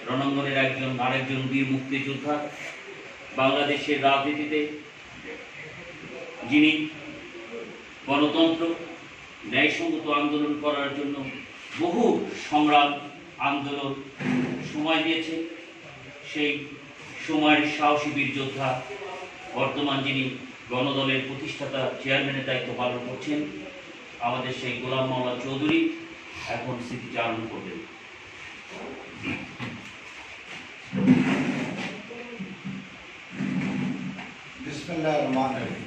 রণাঙ্গনের আরেকজন বীর মুক্তিযোদ্ধা, বাংলাদেশের রাজনীতিতে যিনি গণতন্ত্র, ন্যায়সঙ্গত আন্দোলন করার জন্য বহু সংগ্রাম, আন্দোলন সময় দিয়েছে, সেই সময়ের সাহসী বীর যোদ্ধা, বর্তমান যিনি গণদলের প্রতিষ্ঠাতা চেয়ারম্যানের দায়িত্ব পালন করছেন, আমাদের সেই গোলাম মোল্লা চৌধুরী এখন স্মৃতিচারণ করবেন। বিসমিল্লাহির রহমানির রহিম।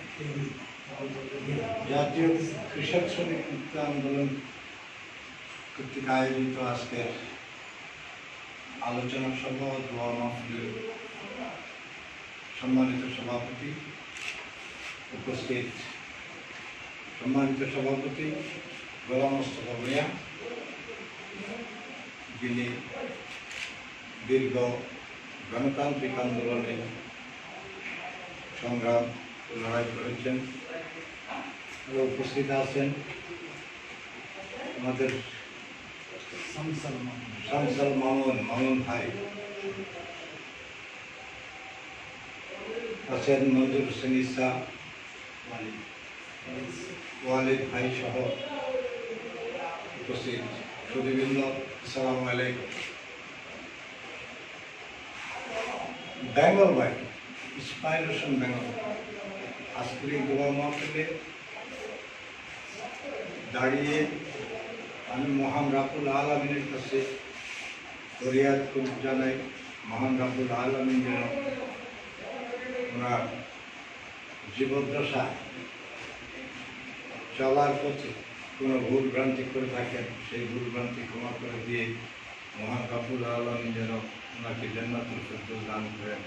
জাতীয় কৃষক শ্রমিক মুক্তি আন্দোলন কর্তৃক আয়োজিত আজকের আলোচনা সভা ও দোয়া মাহফিলের সম্মানিত সভাপতি উপস্থিত, সম্মানিত সভাপতি গোলাম মোস্তফা ভূঁইয়া, যিনি দীর্ঘ গণতান্ত্রিক আন্দোলনে সংগ্রাম লড়াই করেছেন, উপস্থিত আছেন আমাদের শামসুল মামুন ভাই, আছেন মঞ্জুর হোসেন ইসা, ওয়ালিদ ভাই সহ উপস্থিত সুদীবৃন্দ, আসসালামু আলাইকুম। বেঙ্গল ভাই ইসমাইল হোসেন বেঙ্গল আজকের এই দোয়া মাহফিলে দাঁড়িয়ে আমি মহান রাব্বুল আলামিনের কাছে ফরিয়াদ জানাই, মহান রাব্বুল আলামিন যেন ওনার জীবদ্দশা চলার পথে কোনো ভুল ভ্রান্তি করে থাকেন, সেই ভুল ভ্রান্তি ক্ষমা করে দিয়ে মহান রাব্বুল আলামিন যেন ওনাকে জান্নাতুল ফেরদৌস দান করেন।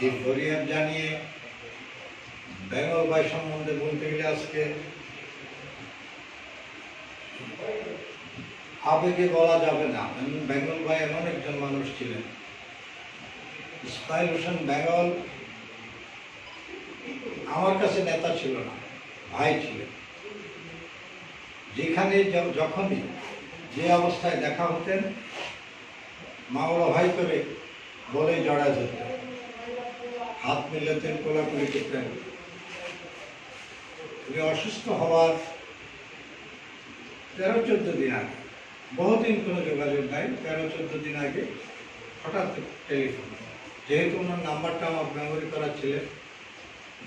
এই ফরিয়াদ জানিয়ে বেঙ্গল ভাই সম্বন্ধে বলতে গেলে আজকে আবেগে বলা যাবে না। বেঙ্গল ভাই এমন একজন মানুষ ছিলেন। ইসমাইল হোসেন বেঙ্গল আমার কাছে নেতা ছিল না, ভাই ছিলেন। যেখানে যখনই যে অবস্থায় দেখা হতেন, মাওলা ভাই করে বলে জড়ায় ধরতেন, হাত মিলাতেন, কোলাকুলি করতেন। উনি অসুস্থ হওয়ার 13-14 দিন আগে, বহুদিন কোনো যোগাযোগ নাই, 13-14 দিন আগে হঠাৎ টেলিফোন, যেহেতু ওনার নাম্বারটা আমার মেমোরি করা ছিলেন,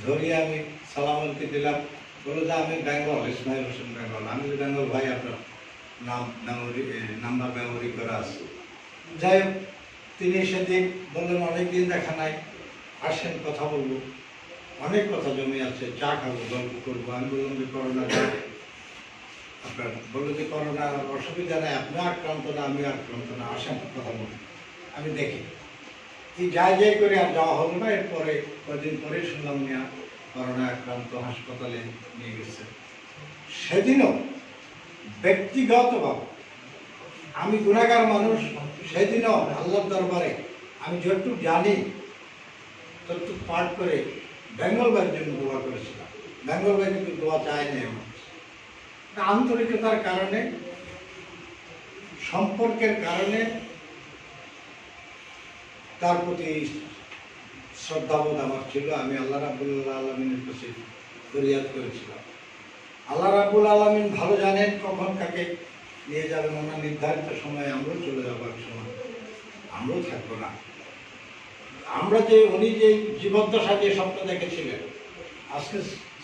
ধরিয়ে আমি সালাম আলকি দিলাম। বললো যে আমি বেঙ্গল, ইসমাইল হোসেন বেঙ্গল। আমি বেঙ্গল ভাই, আপনার নাম্বার মেমোরি করা আছে। যাই হোক, তিনি সেদিন বললেন অনেকদিন দেখা নাই, আসেন কথা বলবো, অনেক কথা জমে আছে, চা খাবো, গল্প করবো। আমি বললাম যে করোনা আপনার, বললো যে করোনা অসুবিধা নেই, আপনি আক্রান্ত না, আমি আক্রান্ত না, আসেন কথা বলবো, আমি দেখি। এই যাই করে আর যাওয়া হলো না। এরপরে কয়েকদিন পরে শুনলাম নিয়ে করোনা আক্রান্ত, হাসপাতালে নিয়ে গেছে। সেদিনও ব্যক্তিগতভাবে আমি গুনাহগার মানুষ, সেদিনও আল্লাহর দরবারে আমি যতটুকু জানি ততটুকু পাঠ করে বেঙ্গল ভাইয়ের জন্য দোয়া করেছিলাম। বেঙ্গল ভাই কিন্তু দোয়া চায়নি আমার। আন্তরিকতার কারণে, সম্পর্কের কারণে তার প্রতি শ্রদ্ধাবোধ আমার ছিল। আমি আল্লাহ রাব্বুল আলামিনের কাছে ফরিয়াদ করেছিলাম। আল্লাহ রাব্বুল আলামিন ভালো জানেন কখন কাকে নিয়ে যাবেন। ওনার নির্ধারিত সময় আমরাও চলে যাবার সময় আমরাও থাকবো না। আমরা যে উনি যে জীবদ্দশা যে স্বপ্ন দেখেছিলেন, আজকে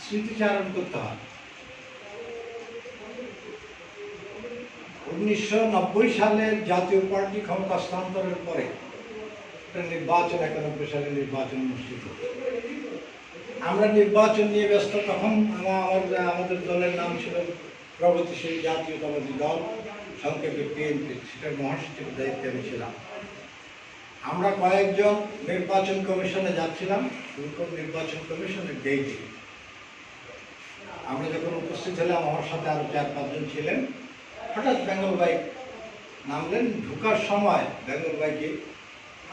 স্মৃতিচারণ করতে হয়। 1990 সালের জাতীয় পার্টি ক্ষমতা হস্তান্তরের পরে একটা নির্বাচন, 91 সালে নির্বাচন অনুষ্ঠিত। আমরা নির্বাচন নিয়ে ব্যস্ত। তখন আমাদের দলের নাম ছিল প্রগতিশীল জাতীয়তাবাদী দল, সংক্ষেপে PNP। সেটার মহাসচিবের দায়িত্বে আমি ছিলাম। আমরা কয়েকজন নির্বাচন কমিশনে যাচ্ছিলাম, নির্বাচন কমিশনের গেইটে। আমরা যখন উপস্থিত হলাম, আমার সাথে আরো 4-5 জন ছিলেন। হঠাৎ বেঙ্গল ভাই নামলেন। ঢোকার সময় বেঙ্গল ভাইকে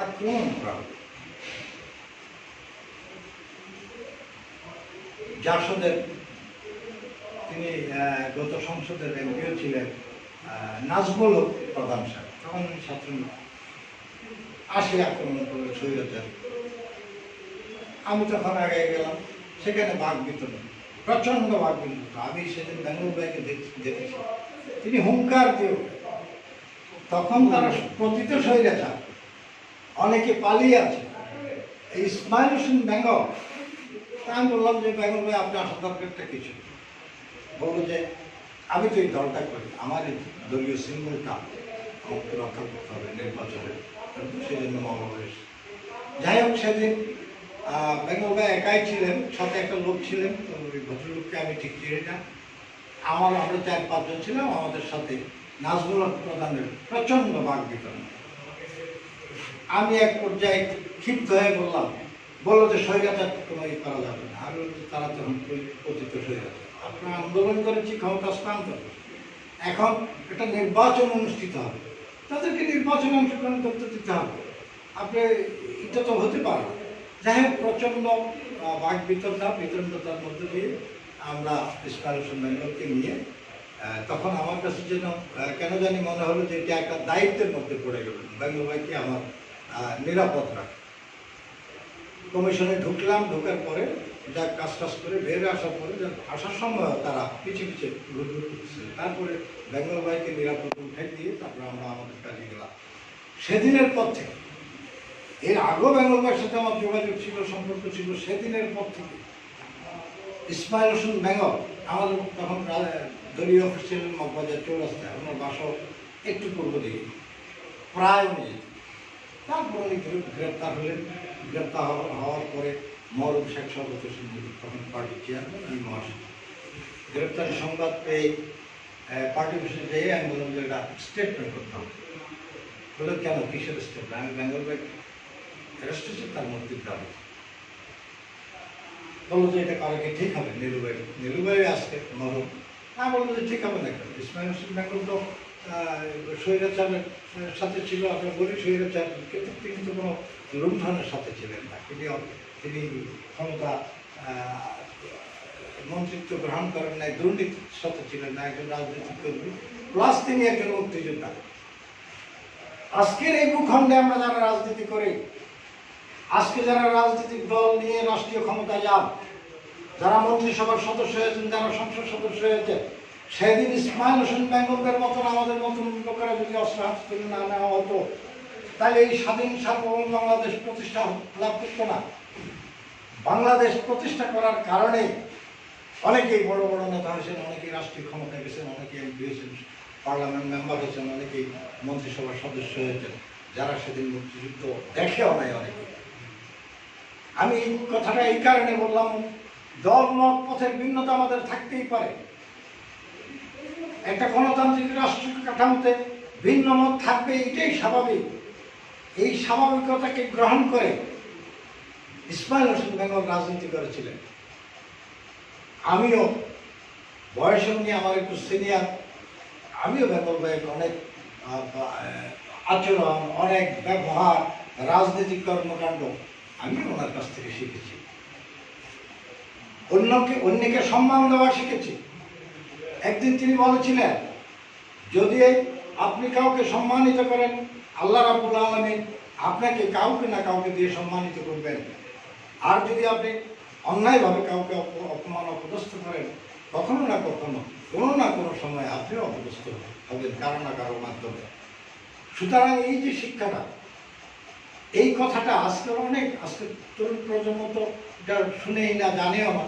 আক্রমণ করা হলো। জাসদের তিনি গত সংসদের এমপিও ছিলেন, নাজমুল হক প্রধান সাহেব, তখন ছাত্র আসে আক্রমণ করলো স্বৈরাচার। আমি তখন আগে গেলাম, সেখানে বাঘ বিতরণ, প্রচন্ড বাঘ বিতরণ। আমি সেদিন বেঙ্গল ভাইকে দেখেছি, তিনি হুঙ্কার দিয়ে, তখন তারা প্রতিত স্বৈরাচার, অনেকে পালিয়ে আছে। এই ইসমাইল হোসেন বেঙ্গল, আমি বললাম যে বেঙ্গল ভাই আপনি আসার দরকারটা কিছু। বললো যে আমি তো এই দলটা করি, আমার এই দলীয় সিম্বলটা আমাকে রক্ষা করতে হবে নির্বাচনে, সেই জন্য মামলা হয়েছে। যাই হোক, সেদিন বেঙ্গল ভাই একাই ছিলেন, সাথে একটা লোক ছিলেন। তো ওই ভদ্রলোককে আমি ঠিক চিনি না। আমরা 4-5 জন ছিলাম। আমাদের সাথে নাজমুল হক প্রধানের প্রচন্ড বাঘ বিতরণ। আমি এক পর্যায়ে ক্ষিপ্ত হয়ে বললো যে স্বৈরাচার কোনো করা যাবে না। আর তারা তখন পতিত স্বৈরাচার, আপনারা আন্দোলন করেছি, ক্ষমতা হস্তান্তর, এখন একটা নির্বাচন অনুষ্ঠিত হবে, তাদেরকে নির্বাচনে অংশগ্রহণ করতে দিতে হবে। আপনি এটা তো হতে পারে না। যাই হোক, প্রচন্ড বাঘ বিতরণতার মধ্যে দিয়ে আমরা ইসমাইল হোসেন বেঙ্গলকে নিয়ে, তখন আমার কাছে যেন কেন জানি মনে হলো যে এটা একটা দায়িত্বের মধ্যে পড়ে গেল, বেঙ্গল ভাইকে আমার নিরাপদ রাখা। কমিশনে ঢুকলাম। ঢোকার পরে যা কাজ করে বের আসার পরে, আসার সময় তারা পিছিয়ে ঘুরঘুর করতেছে। তারপরে বেঙ্গল ভাইকে নিরাপদ উঠাই দিয়ে তারপরে আমরা আমাদের কাজে গেলাম। সেদিনের পর থেকে, এর আগেও বেঙ্গল ভাইয়ের সাথে আমার যোগাযোগ ছিল, সম্পর্ক ছিল। সেদিনের পর থেকে ইসমাইল হোসেন বেঙ্গল আমাদের তখন দলীয় অফিস ছিলেন মগবাজার চৌরাস্তায়, ওনার বাসাও একটু পূর্ব দিকে, প্রায় উনি যেতেন। তারপর উনি গ্রেপ্তার হলেন। গ্রেপ্তার হওয়ার পরে মরম শেখ সর্বত সিং তখন পার্টির চেয়ারম্যান, আমি মহাসচিব। গ্রেপ্তারের সংবাদ পেয়ে পার্টি অফিসে যেয়ে আমি বললাম যে একটা স্টেটমেন্ট করতাম। বললো কেন, কিসের স্টেটমেন্ট? আমি বেঙ্গল ব্যাংক অ্যারেস্ট হয়েছে, তার মুক্তির দাবি। বললো যে এটা কারো কি ঠিক হবে? নীলুবাই আজকে মরম। আমি বলবো যে ঠিক হবে না কেন, ইসমাইল হোসেন বেঙ্গল তো স্বৈরাচারের সাথে ছিল, আমরা বলি স্বৈরাচার, কিন্তু তিনি তো কোনো লুণ্ঠনের সাথে ছিলেন না। তিনি ক্ষমতা মন্ত্রিত্ব গ্রহণ করেন নাই, দুর্নীতির সাথে ছিলেন না, একজন রাজনৈতিক কর্মী, প্লাস তিনি একজন মুক্তিযোদ্ধা। আজকের এই ভূখণ্ডে আমরা যারা রাজনীতি করি, আজকে যারা রাজনৈতিক দল নিয়ে রাষ্ট্রীয় ক্ষমতায় যান, যারা মন্ত্রিসভার সদস্য হয়েছেন, যারা সংসদ সদস্য হয়েছে, সেদিন ইসমাইল হোসেন বেঙ্গলদের মতন আমাদের মতন লোকেরা যদি অস্ত্র হাত তুলে না নেওয়া হতো, তাহলে এই স্বাধীন সার্বভৌম বাংলাদেশ প্রতিষ্ঠা লাভ করতো না। বাংলাদেশ প্রতিষ্ঠা করার কারণে অনেকেই বড় বড় নেতা হয়েছেন, অনেকেই রাষ্ট্রীয় ক্ষমতায় গেছেন, অনেকেই এমপি হয়েছেন, পার্লামেন্ট মেম্বার হয়েছেন, অনেকেই মন্ত্রিসভার সদস্য হয়েছেন, যারা সেদিন মুক্তিযুদ্ধ দেখেও নাই অনেকে। আমি এই কথাটা এই কারণে বললাম, দল মত পথের ভিন্নতা আমাদের থাকতেই পারে, একটা গণতান্ত্রিক রাষ্ট্র কাঠামোতে ভিন্ন মত থাকবে, এটাই স্বাভাবিক। এই স্বাভাবিকতাকে গ্রহণ করে ইসমাইল হোসেন বেঙ্গল রাজনীতি করেছিলেন। আমিও বয়সে উনি আমার একটু সিনিয়র, আমিও বেঙ্গল ভাইয়ের অনেক আচরণ, অনেক ব্যবহার, রাজনৈতিক কর্মকাণ্ড আমি ওনার কাছ থেকে শিখেছি। অন্যকে সম্মান দেওয়া শিখেছি। একদিন তিনি বলেছিলেন, যদি আপনি কাউকে সম্মানিত করেন, আল্লাহ রাব্বুল আলামিন আপনাকে কাউকে না কাউকে দিয়ে সম্মানিত করবেন। আর যদি আপনি অন্যায়ভাবে কাউকে অপমান অপদস্থ করেন, কখনো না কখনো কোনো না কোনো সময় আপনিও অপদস্থ হবেন কারো না কারোর মাধ্যমে। সুতরাং এই যে শিক্ষাটা, এই কথাটা আজকে তরুণ প্রজন্ম তো এটা শুনেই না, জানেও না।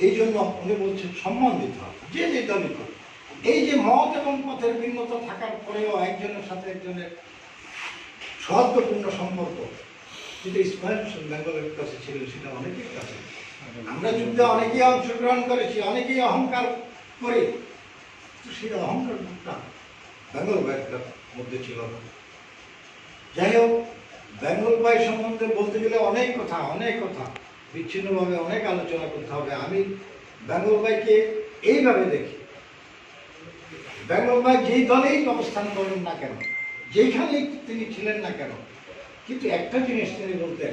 এই জন্য উনি বলছেন সম্মান দিতে হবে যে যে দলই করে। এই যে মত এবং পথের ভিন্নতা থাকার পরেও একজনের সাথে একজনের সৌহার্দ্যপূর্ণ সম্পর্ক, যেটা ইসমাইল হোসেন বেঙ্গলের কাছে ছিল, সেটা অনেকের কাছে। আমরা যুদ্ধে অনেকেই অংশগ্রহণ করেছি, অনেকেই অহংকার করি, তো সেই অহংকারটা বেঙ্গল ভাইয়ের মধ্যে ছিল না। যাই হোক, বেঙ্গল ভাই সম্বন্ধে বলতে গেলে অনেক কথা বিচ্ছিন্নভাবে অনেক আলোচনা করতে হবে। আমি বেঙ্গল ভাইকে এইভাবে দেখি, বেঙ্গল ভাই যেই দলেই অবস্থান করেন না কেন, যেখানেই তিনি ছিলেন না কেন, কিন্তু একটা জিনিস তিনি বলতেন,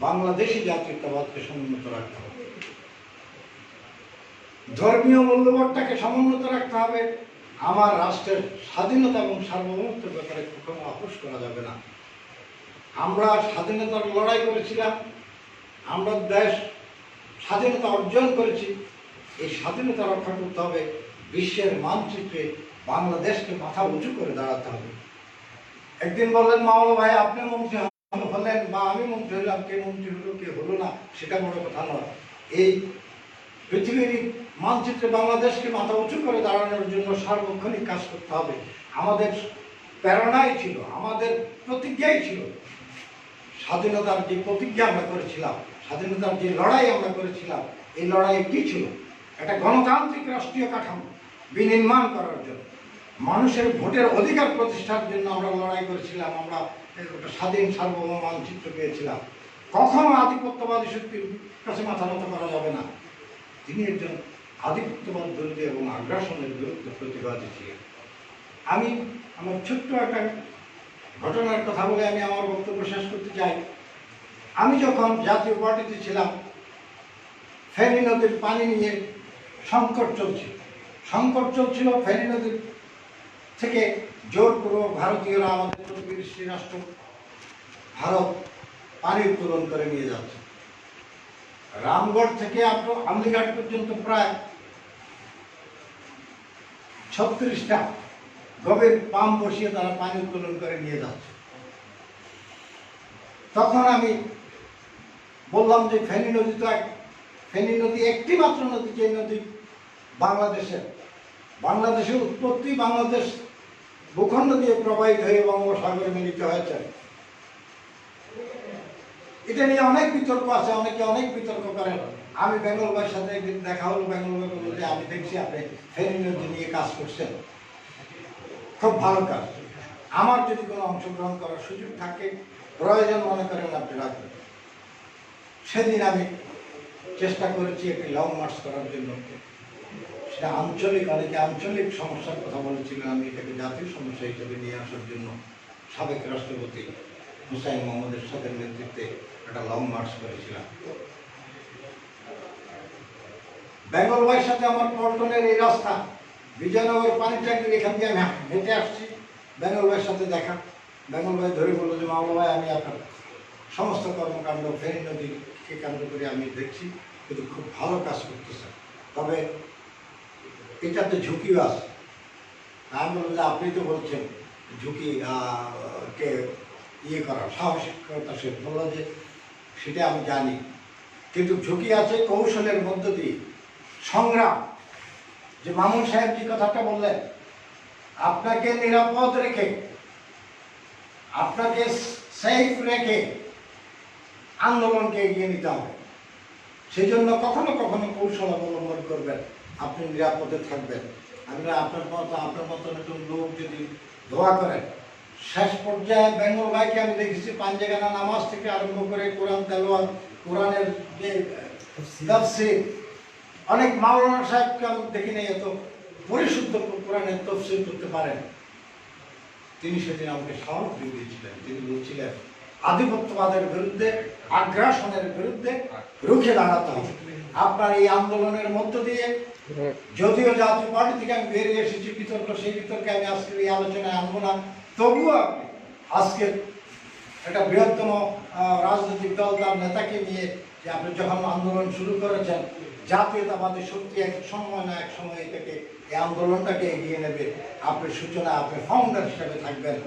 বাংলাদেশি জাতীয়তাবাদকে সমুন্নত রাখতে হবে, ধর্মীয় মূল্যবোধটাকে সমুন্নত রাখতে হবে, আমার রাষ্ট্রের স্বাধীনতা এবং সার্বভৌমত্বের ব্যাপারে কখনো আপোষ করা যাবে না। আমরা স্বাধীনতার লড়াই করেছিলাম, আমরা দেশ স্বাধীনতা অর্জন করেছি, এই স্বাধীনতা রক্ষা করতে হবে, বিশ্বের মানচিত্রে বাংলাদেশকে মাথা উঁচু করে দাঁড়াতে হবে। একদিন বললেন, মাওলা ভাই আপনি মন্ত্রী হলেন বা আমি মন্ত্রী হলাম, কে মন্ত্রী হলো কে হলো না সেটা বড় কথা নয়। এই পৃথিবীর মানচিত্রে বাংলাদেশকে মাথা উঁচু করে দাঁড়ানোর জন্য সার্বক্ষণিক কাজ করতে হবে। আমাদের প্রেরণাই ছিল, আমাদের প্রতিজ্ঞাই ছিল, স্বাধীনতার যে প্রতিজ্ঞা আমরা করেছিলাম, স্বাধীনতার যে লড়াই আমরা করেছিলাম, এই লড়াই কি ছিল? একটা গণতান্ত্রিক রাষ্ট্রীয় কাঠামো বিনির্মাণ করার জন্য, মানুষের ভোটের অধিকার প্রতিষ্ঠার জন্য আমরা লড়াই করেছিলাম। আমরা একটা স্বাধীন সার্বভৌম মানচিত্র পেয়েছিলাম। কখনো আধিপত্যবাদী শক্তির কাছে মাথা নত করা যাবে না। তিনি একজন আধিপত্যবাদ বিরোধী এবং আগ্রাসনের বিরুদ্ধে প্রতিবাদী ছিলেন। আমি আমার ছোট্ট একটা ঘটনার কথা বলে আমি আমার বক্তব্য শেষ করতে চাই। আমি যখন জাতীয় পার্টিতে ছিলাম, ফেনী নদীর পানি নিয়ে সংকট চলছিল। ফেনী নদীর থেকে জোরপূর্বক ভারতীয়রা আমাদের প্রতিবেশী রাষ্ট্র ভারত পানি উত্তোলন করে নিয়ে যাচ্ছে। রামগড় থেকে আমলিঘাট পর্যন্ত প্রায় 36টা গভীর পাম্প বসিয়ে তারা পানি উত্তোলন করে নিয়ে যাচ্ছে। তখন আমি বললাম যে ফেনী নদী একটি মাত্র নদী, যে নদী বাংলাদেশের উৎপত্তি বাংলাদেশ ভূখণ্ড দিয়ে প্রবাহিত হয়ে বঙ্গোপসাগরে মিলিত হয়েছে। এটা নিয়ে অনেক বিতর্ক আছে, অনেকে অনেক বিতর্ক করেন। আমি বেঙ্গল ভাইয়ের সাথে একদিন দেখা হলো, বেঙ্গল ভাই বলল যে আমি দেখছি আপনি ফেনী নদী নিয়ে কাজ করছেন, খুব ভালো কাজ। আমার যদি কোনো অংশগ্রহণ করার সুযোগ থাকে, প্রয়োজন মনে করেন আপনি রাখবেন। সেদিন আমি চেষ্টা করেছি একটি লং মার্চ করার জন্য। সেটা আঞ্চলিক, অনেকে আঞ্চলিক সমস্যার কথা বলেছিলেন, আমি এটাকে জাতীয় সমস্যা হিসেবে নিয়ে আসার জন্য সাবেক রাষ্ট্রপতি হুসাইন মোহাম্মদ এরশাদের নেতৃত্বে একটা লং মার্চ করেছিলাম। বেঙ্গল ভাইয়ের সাথে আমার পল্টনের এই রাস্তা বিজয়নগর পানি ট্যাঙ্কি, এখান দিয়ে আমি হেঁটে আসছি, বেঙ্গল ভাইয়ের সাথে দেখা। বেঙ্গল ভাই ধরে বললো যে মামলা ভাই, আমি আপনার সমস্ত কর্মকাণ্ড ফেনী নদীকে কেন্দ্র করে আমি দেখছি, কিন্তু খুব ভালো কাজ করতেছে, তবে এটাতে ঝুঁকিও আছে। আমি বলবো যে আপনি তো বলছেন ঝুঁকি কে ইয়ে করার সাহসিকতা, সে বললো যে সেটা আমি জানি, কিন্তু ঝুঁকি আছে কৌশলের মধ্য দিয়ে, সংগ্রাম। যে মামুন সাহেব যে কথাটা বললেন, আপনাকে নিরাপদ রেখে, আপনাকে সেফ রেখে আন্দোলনকে এগিয়ে নিতে হবে। সেই জন্য কখনো কখনো কৌশল অবলম্বন করবেন, আপনি নিরাপদে থাকবেন। আপনার মতো নতুন লোক যদি দোয়া করেন, শেষ পর্যায়ে বেঙ্গল ভাইকে আমি দেখেছি পাঞ্জেগানা নামাজ থেকে আরম্ভ করে কোরআন তেলাওয়াত, কোরআনের যে তাফসীর, অনেক মাওলানা সাহেবকে আমি দেখি নাই এত পরিশুদ্ধ কোরআনের তাফসীর করতে পারেন। তিনি সেদিন আমাকে সাহস দিয়েছিলেন। তিনি বলছিলেন আধিপত্যবাদের বিরুদ্ধে, আগ্রাসনের বিরুদ্ধে রুখে দাঁড়াতে হবে। আপনার এই আন্দোলনের মধ্য দিয়ে, যদিও জাতীয় পার্টি থেকে আমি বেরিয়ে এসেছি বিতর্ক, সেই বিতর্কে আমি আজকের এই আলোচনায় আনবো না, তবুও আপনি আজকের একটা বৃহত্তম রাজনৈতিক দল তার নেতাকে নিয়ে যে আপনি যখন আন্দোলন শুরু করেছেন, জাতীয়তাবাদী শক্তি এক সময় না এক সময় এটাকে, এই আন্দোলনটাকে এগিয়ে নেবে। আপনি সূচনা, আপনি ফাউন্ডার হিসেবে থাকবেন।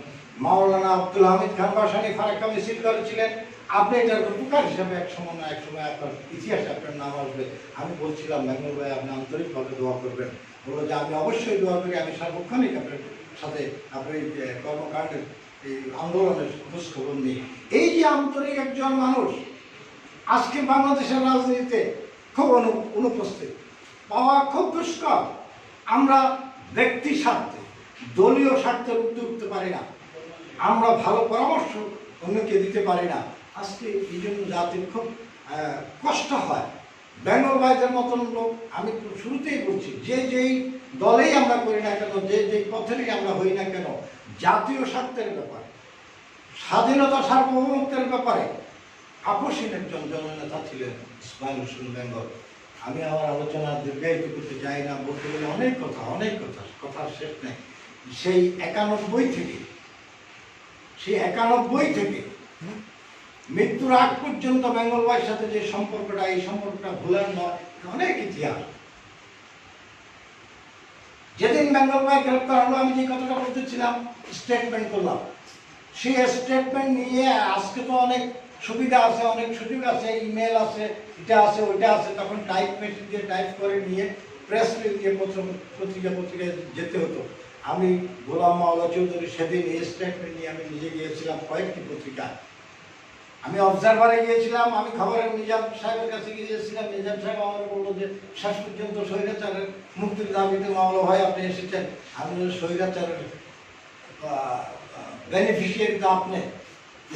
মাওলানা আব্দুল হামিদ খান ভাসানী ফারাক্কা মিছিল করেছিলেন, আপনি এটার উপকার হিসেবে এক সময় না এক সময় আপনার ইতিহাসে আপনার নাম আসবে। আমি বলছিলাম বেঙ্গল ভাই আপনি আন্তরিকভাবে দোয়া করবেন। বললো যে আমি অবশ্যই দোয়া করি, আমি সার্বক্ষণিক আপনার সাথে আপনার এই কর্মকাণ্ডের এই আন্দোলনের খোঁজখবর নিই। এই যে আন্তরিক একজন মানুষ আজকে বাংলাদেশের রাজনীতিতে খুব অনুপস্থিত, পাওয়া খুব দুষ্কর। আমরা ব্যক্তি স্বার্থে, দলীয় স্বার্থে উঠতে পারি না, আমরা ভালো পরামর্শ অন্যকে দিতে পারি না। আজকে এই জন্য জাতির খুব কষ্ট হয়। বেঙ্গল ভাইদের মতন লোক, আমি শুরুতেই বলছি, যেই দলেই আমরা করি না কেন, যেই পথেরই আমরা হই না কেন, জাতীয় স্বার্থের ব্যাপারে, স্বাধীনতা সার্বভৌমত্বের ব্যাপারে আপসীন একজন জননেতা ছিলেন ইসমাইল হোসেন বেঙ্গল। আমি আমার আলোচনা দীর্ঘায়িত করতে চাই না, বলতে গেলে অনেক কথা, কথার শেষ নেই। সেই 91 থেকে মৃত্যুর আগ পর্যন্ত বেঙ্গল ভাইয়ের সাথে যে সম্পর্কটা, এই সম্পর্কটা ভুলেন না, অনেক ইতিহাস। যেদিন বেঙ্গল ভাই গ্রেপ্তার হলো, আমি যে কথাটা বলতেছিলাম, স্টেটমেন্ট করলাম, সেই স্টেটমেন্ট নিয়ে আজকে তো অনেক সুবিধা আছে, অনেক সুযোগ আছে, ইমেল আছে, এটা আছে, ওইটা আছে। তখন টাইপ মেশিন দিয়ে টাইপ করে নিয়ে প্রেস রিলিজ দিয়ে পত্রিকায় যেতে হতো। আমি গোলাম মাওলা চৌধুরী সেদিন এই স্টেটমেন্ট নিয়ে আমি নিজে গিয়েছিলাম কয়েকটি পত্রিকায়। আমি অবজারভারে গিয়েছিলাম, আমি খবরের নিজাম সাহেবের কাছে গিয়েছিলাম। নিজাম সাহেব আমার বললো যে শেষ পর্যন্ত স্বৈরাচারের মুক্তির দাবিতে মাওলা ভাই আপনি এসেছেন। আমি স্বৈরাচারের বেনিফিশিয়ারি তো আপনি,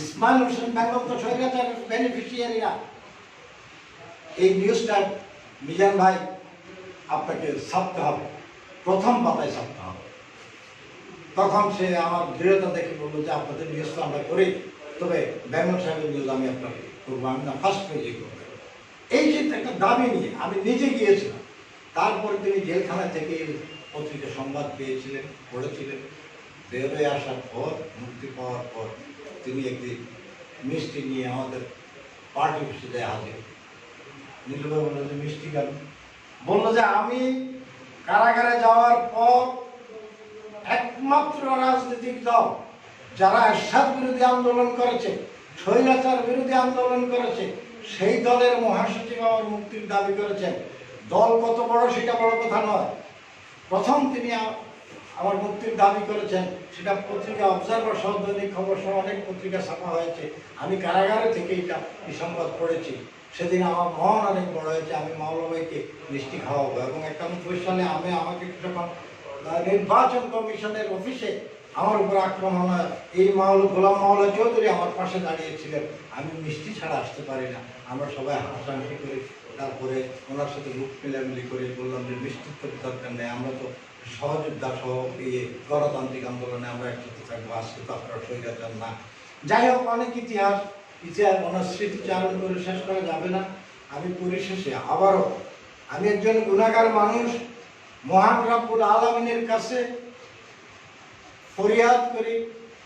ইসমাইল হোসেন বেঙ্গল তো স্বৈরাচারের বেনিফিশিয়ারি না। এই নিউজটা মিজান ভাই আপনাকে ছাপতে হবে, প্রথম পাতায় ছাপতে হবে। তখন সে আমার দৃঢ়তা দেখে বললো যে আপনাদের নিউজ তো আমরা করি, তবে বেঙ্গল সাহেবের নিউজ আমি আপনাকে করবো, আমি না ফার্স্ট পেজে করবো। এই যে একটা দাবি নিয়ে আমি নিজে গিয়েছিলাম। তারপরে তিনি জেলখানা থেকে পত্রিকা সংবাদ পেয়েছিলেন, পড়েছিলেন। বেরোয় আসার পর, মুক্তি পাওয়ার পর, তিনি একদিন মিষ্টি নিয়ে আমাদের পার্টি অফিসে যায় হাজির। নীলুবা বললো যে মিষ্টি কেন? বললো যে আমি কারাগারে যাওয়ার পর একমাত্র রাজনৈতিক দল যারা এরশাদ বিরোধী আন্দোলন করেছে, স্বৈরাচার বিরোধী আন্দোলন করেছে, সেই দলের মহাসচিব আমার মুক্তির দাবি করেছেন। দল কত বড় সেটা বড় কথা নয়, প্রথম তিনি আমার মুক্তির দাবি করেছেন, সেটা পত্রিকা অবজারভার সহ দৈনিক খবর সহ অনেক পত্রিকা ছাপা হয়েছে। আমি কারাগারে থেকে এই সংবাদ পড়েছি। সেদিন আমার মন অনেক বড় হয়েছে, আমি মাওলা ভাইকে মিষ্টি খাওয়াবো। এবং 91 সালে আমাকে যখন নির্বাচন কমিশনের অফিসে আমার উপর আক্রমণ হয়, এই গোলাম মাওলা চৌধুরী আমার পাশে দাঁড়িয়েছিলেন। আমি মিষ্টি ছাড়া আসতে পারি না। আমরা সবাই হাসাহাসি করি, তারপরে ওনার সাথে মুখ মিলামিলি করে বললাম যে মিষ্টির তো দরকার নেই, আমরা তো সহযোদ্ধা সহ এই গণতান্ত্রিক আন্দোলনে আমরা একসাথে থাকবো, আজকে তো আপনারা স্বৈরাচার না। যাই হোক, অনেক ইতিহাস ওনার স্মৃতিচারণ করে শেষ করা যাবে না। আমি পরিশেষে আবারও আমি একজন গুণাগার মানুষ, মহান রাব্বুল আলামিনের কাছে ফরিয়াদ করি,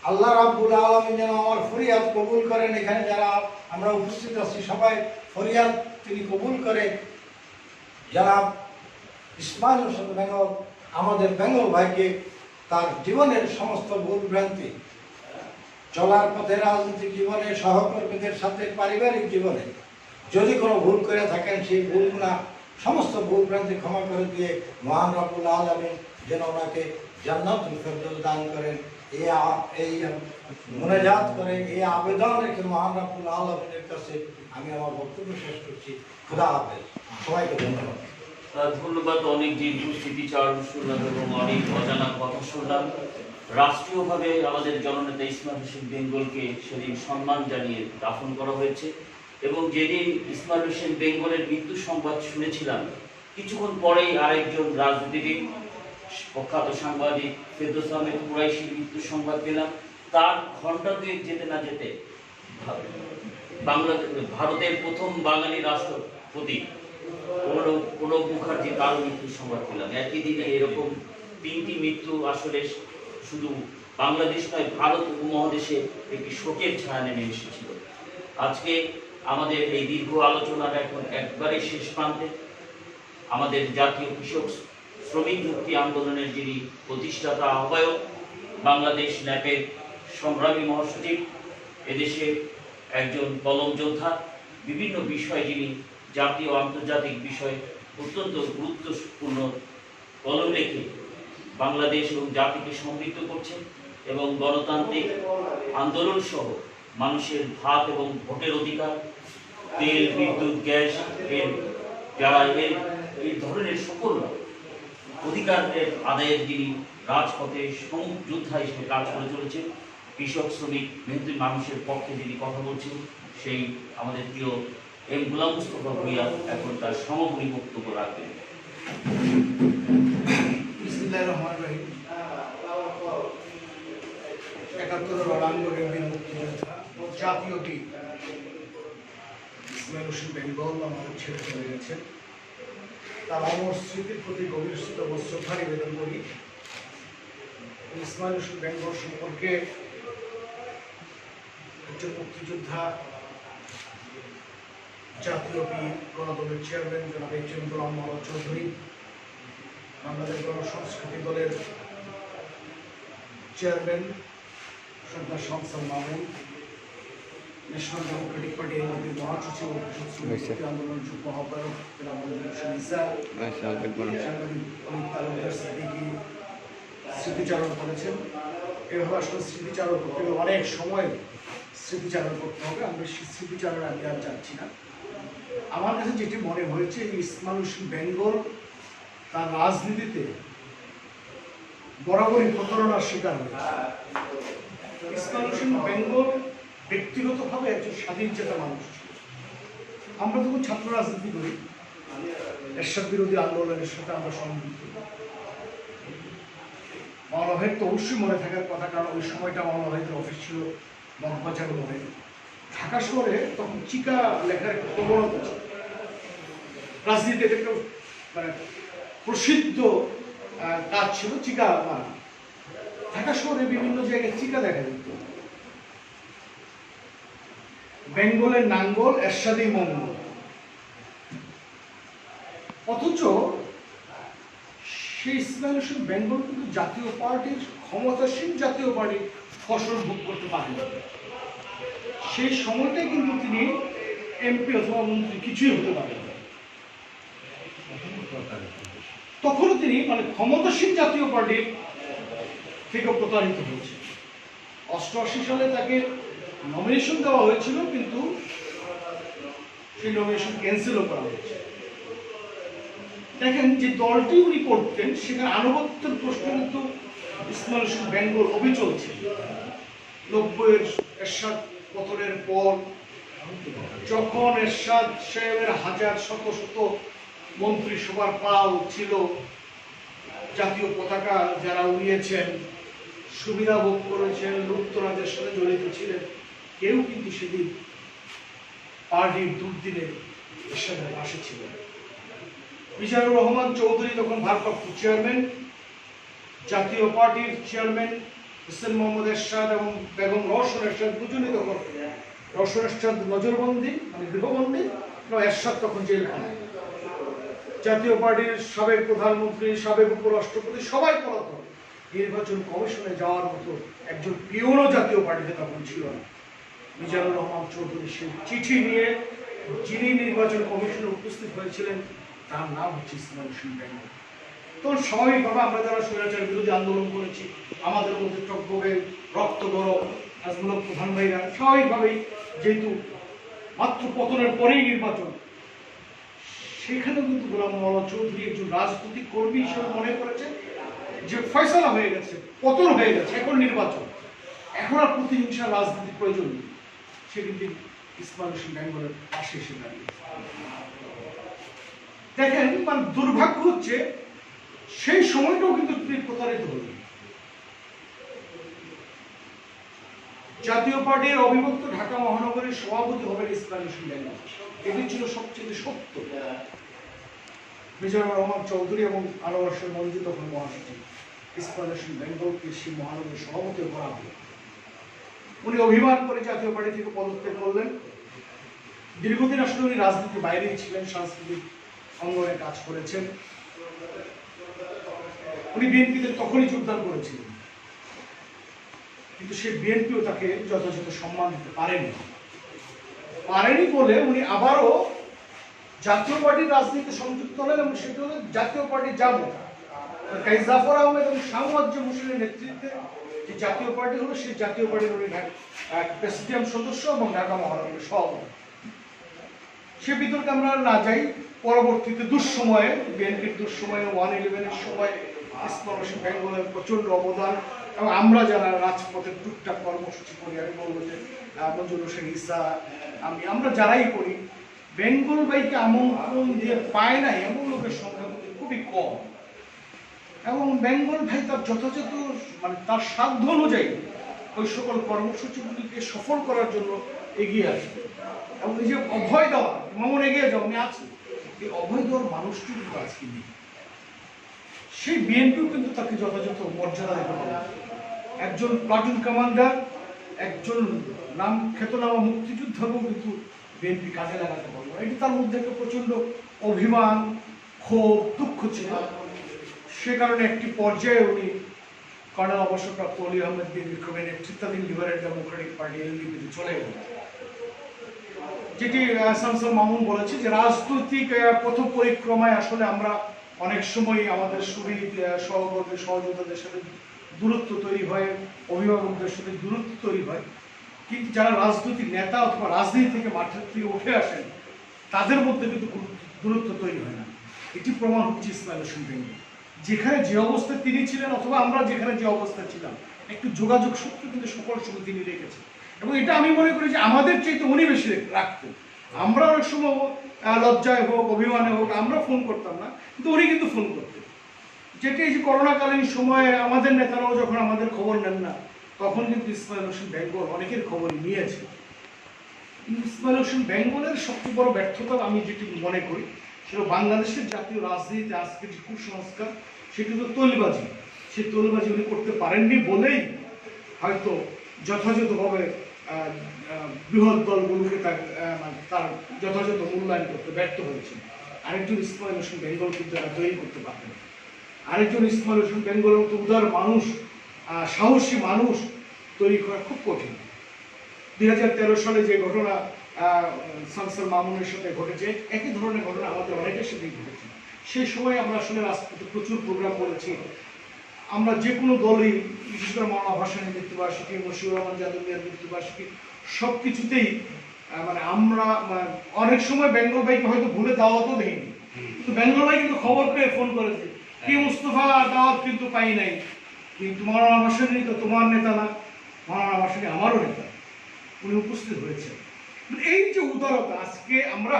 আল্লাহ রাব্বুল আলামিন যেন আমার ফরিয়াদ কবুল করেন। এখানে যারা আমরা উপস্থিত আছি সবাই ফরিয়াদ তিনি কবুল করে। জনাব ইসমাইল হোসেন বেঙ্গল, আমাদের বেঙ্গল ভাইকে তার জীবনের সমস্ত ভুল ভ্রান্তি, চলার পথে রাজনৈতিক জীবনে, সহকর্মীদের সাথে পারিবারিক জীবনে যদি কোনো ভুল করে থাকেন, সেই ভুলগুলা সমস্ত ভুল ভ্রান্তি ক্ষমা করে দিয়ে মহান রাব্বুল আলামিন যেন ওনাকে জান্নাতুল ফেরদৌস দান করেন। এই মুনাজাত করে, এই আবেদন রেখে মহান রাব্বুল আলামিনের কাছে আমি আমার বক্তব্য শেষ করছি। খোদা হাফেজ, সবাইকে ধন্যবাদ। ধন্যবাদ। অনেক দীর্ঘ স্মৃতিচারণ শুনলাম এবং অনেক অজানা কথা শুনলাম। রাষ্ট্রীয়ভাবে আমাদের জননেতা ইসমাইল হোসেন বেঙ্গলকে সেদিন সম্মান জানিয়ে দাফন করা হয়েছে এবং যেদিন ইসমাইল হোসেন বেঙ্গলের মৃত্যু সংবাদ শুনেছিলাম, কিছুক্ষণ পরেই আরেকজন রাজনীতিবিদ, প্রখ্যাত সাংবাদিক ফেরদৌস আহমেদ কুরাইশির মৃত্যু সংবাদ পেলাম। তার ঘণ্টা দুয়েক যেতে না যেতে ভারতের প্রথম বাঙালি রাষ্ট্রপতি প্রণব মুখার্জি, তার মৃত্যুর সংবাদ পেলাম। একই দিনে এরকম 3টি মৃত্যু আসলে শুধু বাংলাদেশ নয়, ভারত উপমহাদেশে একটি শোকের ছায়া নেমে এসেছিল। আজকে আমাদের এই দীর্ঘ আলোচনার এখন একবারে শেষ প্রান্তে। আমাদের জাতীয় কৃষক শ্রমিক মুক্তি আন্দোলনের যিনি প্রতিষ্ঠাতা আহ্বায়ক, বাংলাদেশ ন্যাপের সংগ্রামী মহাসচিব, এদেশে একজন কলম যোদ্ধা, বিভিন্ন বিষয় যিনি জাতীয় আন্তর্জাতিক বিষয়ে অত্যন্ত গুরুত্বপূর্ণ কলম রেখে বাংলাদেশ এবং জাতিকে সমৃদ্ধ করছেন এবং গণতান্ত্রিক আন্দোলন সহ মানুষের ভাত এবং ভোটের অধিকার, তেল, বিদ্যুৎ, গ্যাস যারা এই ধরনের সকল অধিকারের আদায়ের যিনি রাজপথে যোদ্ধা হিসেবে কাজ করে চলেছেন, কৃষক শ্রমিক মেহনতি মানুষের পক্ষে যিনি কথা বলছেন, সেই আমাদের প্রিয় এম গোলাম মুস্তফা ভূঁইয়া এখন তার সমপরি বক্তব্য রাখবেন। বিসমিল্লাহির রহমানির রহিম। ৭১ রণাঙ্গনের বীর মুক্তিযোদ্ধা জাতীয় বীর ইসমাইল হোসেন বেঙ্গল আমাদের ছেড়ে চলে গেছেন। তার অমর স্মৃতির প্রতি গভীর শ্রদ্ধা নিবেদন করি। ইসমাইল হোসেন বেঙ্গল সম্পর্কে একজন মুক্তিযোদ্ধা, জাতীয় বীর, গণদলের চেয়ারম্যান জনাব এইচ.এম. গোলাম মাওলা চৌধুরী, বাংলাদেশ গণসংস্কৃতি দলের chairman Sardar Shamsul Mamun, national democratic party এনডিপির মহাসচিব ও মুক্তি আন্দোলন যুগ্ম আহ্বায়ক সাংবাদিক অমিত তালুকদার সিদ্দিকী স্মৃতিচারণ করেছেন। এভাবে আসলে স্মৃতিচারণ করতে গেলে অনেক সময় স্মৃতিচারণ করতে হবে। আমি স্মৃতিচারণ আমি আর যাচ্ছি না। আমার কাছে যেটি মনে হয়েছে, ইসমাইল হোসেন বেঙ্গল তার রাজনীতিতে বরাবরই প্রতারণার শিকার হয়েছে। ইসমাইল হোসেন বেঙ্গল ব্যক্তিগতভাবে একজন স্বাধীন চেতা মানুষ ছিল। আমরা যখন ছাত্র রাজনীতি করি, এরশাদ বিরোধী আন্দোলনের সাথে আমরা সম্পৃক্ত। মাওলানা ভাইয়ের তো অবশ্যই মনে থাকার কথা, কারণ ওই সময়টা মাওলানা ভাইয়ের অফিস ছিল মগবাজার মোড়ে। ঢাকা শহরে তখন চিকা লেখার একটা প্রবণতা ছিল। রাজনীতিতে একটা মানে প্রসিদ্ধ কাজ ছিল চিকা মারা। ঢাকা শহরে বিভিন্ন জায়গায় চিকা দেখা যেত। বেঙ্গলের নাঙ্গল, এরশাদি মঙ্গল। অথচ সেই ইসমাইল হোসেন বেঙ্গল কিন্তু জাতীয় পার্টির, ক্ষমতাসীন জাতীয় পার্টির ফসল ভোগ করতে পারেন। সেই সময়টাই কিন্তু তিনি এমপি অথবা মন্ত্রী কিছুই হতে পারেন। তখনও তিনি মানে ক্ষমতাসীন জাতীয় পার্টির থেকে প্রতারিত হয়েছে। 88 সালে তাকে নমিনেশন দেওয়া হয়েছিল, কিন্তু সেই নমিনেশন ক্যান্সেলও করা হয়েছে। দেখেন যে দলটি উনি করতেন সেখানে আনুগত্যের প্রশ্ন কিন্তু ইসমাইল হোসেন বেঙ্গল অবিচল ছিল। 90-এর এরশাদ পতনের পর যখন এরশাদ সাহেবের হাজার শত শত মন্ত্রিসভার পাল ছিল, জাতীয় পতাকা যারা উড়িয়েছেন, সুবিধা ভোগ করেছেন, লুপ্তরাজের সাথে জড়িত ছিলেন, কেউ কিন্তু সেদিন পার্টির দুর্দিনে এরশাদের পাশে ছিলেন। মিজানুর রহমান চৌধুরী তখন ভারপ্রাপ্ত চেয়ারম্যান, জাতীয় পার্টির চেয়ারম্যান হোসেন মোহাম্মদ এরশাদ এবং বেগম রওশন এরশাদ দুজনেই তখন, রওশন এরশাদ নজরবন্দি মানে গৃহবন্দী, এরশাদ তখন জেলখানায়। জাতীয় পার্টির সাবেক প্রধানমন্ত্রী, সাবেক উপরাষ্ট্রপতি সবাই পলাতক। নির্বাচন কমিশনে যাওয়ার মতো একজন পিওনও জাতীয় পার্টিতে তখন ছিল না। মিজানুর রহমান চৌধুরী সেই চিঠি নিয়ে যিনি নির্বাচন কমিশনে উপস্থিত হয়েছিলেন তার নাম হচ্ছে ইসমাইল হোসেন বেঙ্গল। তো স্বাভাবিকভাবে আমরা যারা স্বৈরাচার বিরোধী আন্দোলন করেছি, আমাদের মধ্যে টকবগে রক্ত গরম আজমূলক প্রধান ভাইরা স্বাভাবিকভাবেই, যেহেতু মাত্র পতনের পরেই নির্বাচন, সেখানে কিন্তু গোলাম মোল্লা চৌধুরী একজন রাজনৈতিক কর্মী হিসেবে মনে করেছে যে ফয়সালা হয়ে গেছে, পতন হয়ে গেছে, এখন নির্বাচন, এখন আর প্রতিহিংসার রাজনীতির প্রয়োজন নেই। সে কিন্তু ইসমাইল হোসেন বেঙ্গলের পাশে এসে দাঁড়িয়ে। দেখেন মানে দুর্ভাগ্য হচ্ছে সেই সময়টাও কিন্তু তিনি প্রতারিত হলেন। জাতীয় পার্টির অবিভক্ত ঢাকা মহানগরের সভাপতি হবেন ইসমাইল হোসেন বেঙ্গল, এটি ছিল সবচেয়ে সত্য। মিজানুর রহমান চৌধুরী এবং আনোয়ার হোসেন মঞ্জু তখন মহাসচিব, ইসমাইল হোসেন বেঙ্গলকে সেই মহানগরের সভাপতি করা হলো। উনি অভিমান করে জাতীয় পার্টি থেকে পদত্যাগ করলেন। দীর্ঘদিন আসলে উনি রাজনীতির বাইরেই ছিলেন, সাংস্কৃতিক অঙ্গনে কাজ করেছেন। উনি বিএনপিতে তখনই যোগদান করেছিলেন, কিন্তু সে বিএনপিও তাকে যথাযথ সম্মান দিতে পারেনি বলে উনি আবারও জাতীয় পার্টির রাজনীতিতে সংযুক্ত হলেন, এবং সেটা হলো জাতীয় পার্টি যাব কাজী জাফর আহমেদ এবং শাহওয়াজ হোসেনের নেতৃত্বে যে জাতীয় পার্টি হলো, সেই জাতীয় পার্টির উনি প্রেসিডিয়াম সদস্য এবং ঢাকা মহানগরের সভাপতি। সে বিতর্কে আমরা না যাই। পরবর্তীতে দুঃসময়ে, বিএনপির দুঃসময়ে, 1/11-এর সময় ইসমাইল হোসেন বেঙ্গলের প্রচন্ড অবদান, এবং আমরা যারা রাজপথের টুকটাক কর্মসূচি করি, আমি বলবো যে মঞ্জুর হোসেন ইসা, আমরা যারাই করি, বেঙ্গল ভাইকে আমন্ত্রণ দিয়ে পায় নাই এমন লোকের সংখ্যা কিন্তু খুবই কম। এবং বেঙ্গল ভাই তার যথাযথ মানে তার সাধ্য অনুযায়ী ওই সকল কর্মসূচিগুলিকে সফল করার জন্য এগিয়ে আসে, এবং এই যে অভয় দেওয়া, মামুন এগিয়ে যাও, আমি আছি, এই অভয় দেওয়ার মানুষটি কিন্তু আজকে নেই। সেই বিএনপিও কিন্তু তাকে যথাযথ মর্যাদা দিতে হবে। একজন প্লাটুন কমান্ডার, একজন নাম খ্যাতনামা মুক্তিযোদ্ধাকেও কিন্তু বিএনপি কাজে লাগাতে পারবে। এটি তার মধ্যে একটা প্রচন্ড অভিমান, ক্ষোভ, দুঃখ ছিল। সে কারণে একটি পর্যায়ে উনি কর্নেল অবসরপ্রাপ্ত অলি আহমেদ বিন বিক্রমের নেতৃত্বাধীন লিবারেল ডেমোক্রেটিক পার্টি এলডিপিতে চলে গেল। যেটি শামসুল মামুন বলেছে যে রাজনৈতিক পথ পরিক্রমায় আসলে আমরা অনেক সময় আমাদের সুবিধ সহকর্মী সহযোগিতাদের সাথে দূরত্ব তৈরি হয়, অভিভাবকদের সাথে দূরত্ব তৈরি হয়, কিন্তু যারা রাজনৈতিক নেতা অথবা রাজনীতি থেকে মাঠের থেকে উঠে আসেন তাদের মধ্যে কিন্তু দূরত্ব তৈরি হয় না। এটি প্রমাণ হচ্ছে ইসমাইল হোসেন বেঙ্গল। যেখানে যে অবস্থায় তিনি ছিলেন অথবা আমরা যেখানে যে অবস্থায় ছিলাম, একটু যোগাযোগ সূত্র কিন্তু সকল সময় তিনি রেখেছেন, এবং এটা আমি মনে করি যে আমাদের চাইতে উনি বেশি রাখতেন। আমরা অনেক সময় লজ্জায় হোক, অভিমানে হোক, আমরা ফোন করতাম না, কিন্তু উনি কিন্তু ফোন করতেন। যেটি এই যে করোনাকালীন সময়ে আমাদের নেতারাও যখন আমাদের খবর নেন না, তখন কিন্তু ইসমাইল হোসেন বেঙ্গল অনেকের খবরই নিয়েছে। ইসমাইল হোসেন বেঙ্গলের সবচেয়ে বড় ব্যর্থতা আমি যেটি মনে করি, সেটা বাংলাদেশের জাতীয় রাজনীতিতে আজকে যে কুসংস্কার, সেটি তো তোলবাজি। সেই তোলবাজি উনি করতে পারেননি বলেই হয়তো যথাযথভাবে বৃহৎ দলগুলোকে তার যথাযথ মূল্যায়ন করতে ব্যর্থ হয়েছে। আরেকজন ইসমাইল হোসেন বেঙ্গল কিন্তু তারা তৈরি করতে পারতেন। আরেকজন ইসমাইল হোসেন বেঙ্গলের মতো উদার মানুষ, সাহসী মানুষ তৈরি করা খুব কঠিন। 2013 সালে যে ঘটনা শামসুল মামুনের সাথে ঘটেছে, একই ধরনের ঘটনা আমাদের অনেকের সাথেই ঘটেছে। সেই সময় আমরা আসলে রাজপথে প্রচুর প্রোগ্রাম করেছি। আমরা যে কোনো দলই, বিশেষ করে মাওলানা ভাসানীর মৃত্যুবার্ষিকী, মশিউর রহমান যাদব মিয়ার মৃত্যুবার্ষিকী, সব কিছুতেই মানে আমরা অনেক সময় বেঙ্গল ভাইকে হয়তো ভুলে দাওয়াতও দেয়নি, কিন্তু বেঙ্গল ভাই কিন্তু খবর পেয়ে ফোন করেছে, কি মুস্তফা দাওয়াত কিন্তু পাই নাই, কিন্তু মাওলানা ভাসানী তো তোমার নেতা না, মাওলানা ভাসানী আমারও নেতা, উনি উপস্থিত হয়েছেন। এই যে উদারতা, আজকে আমরা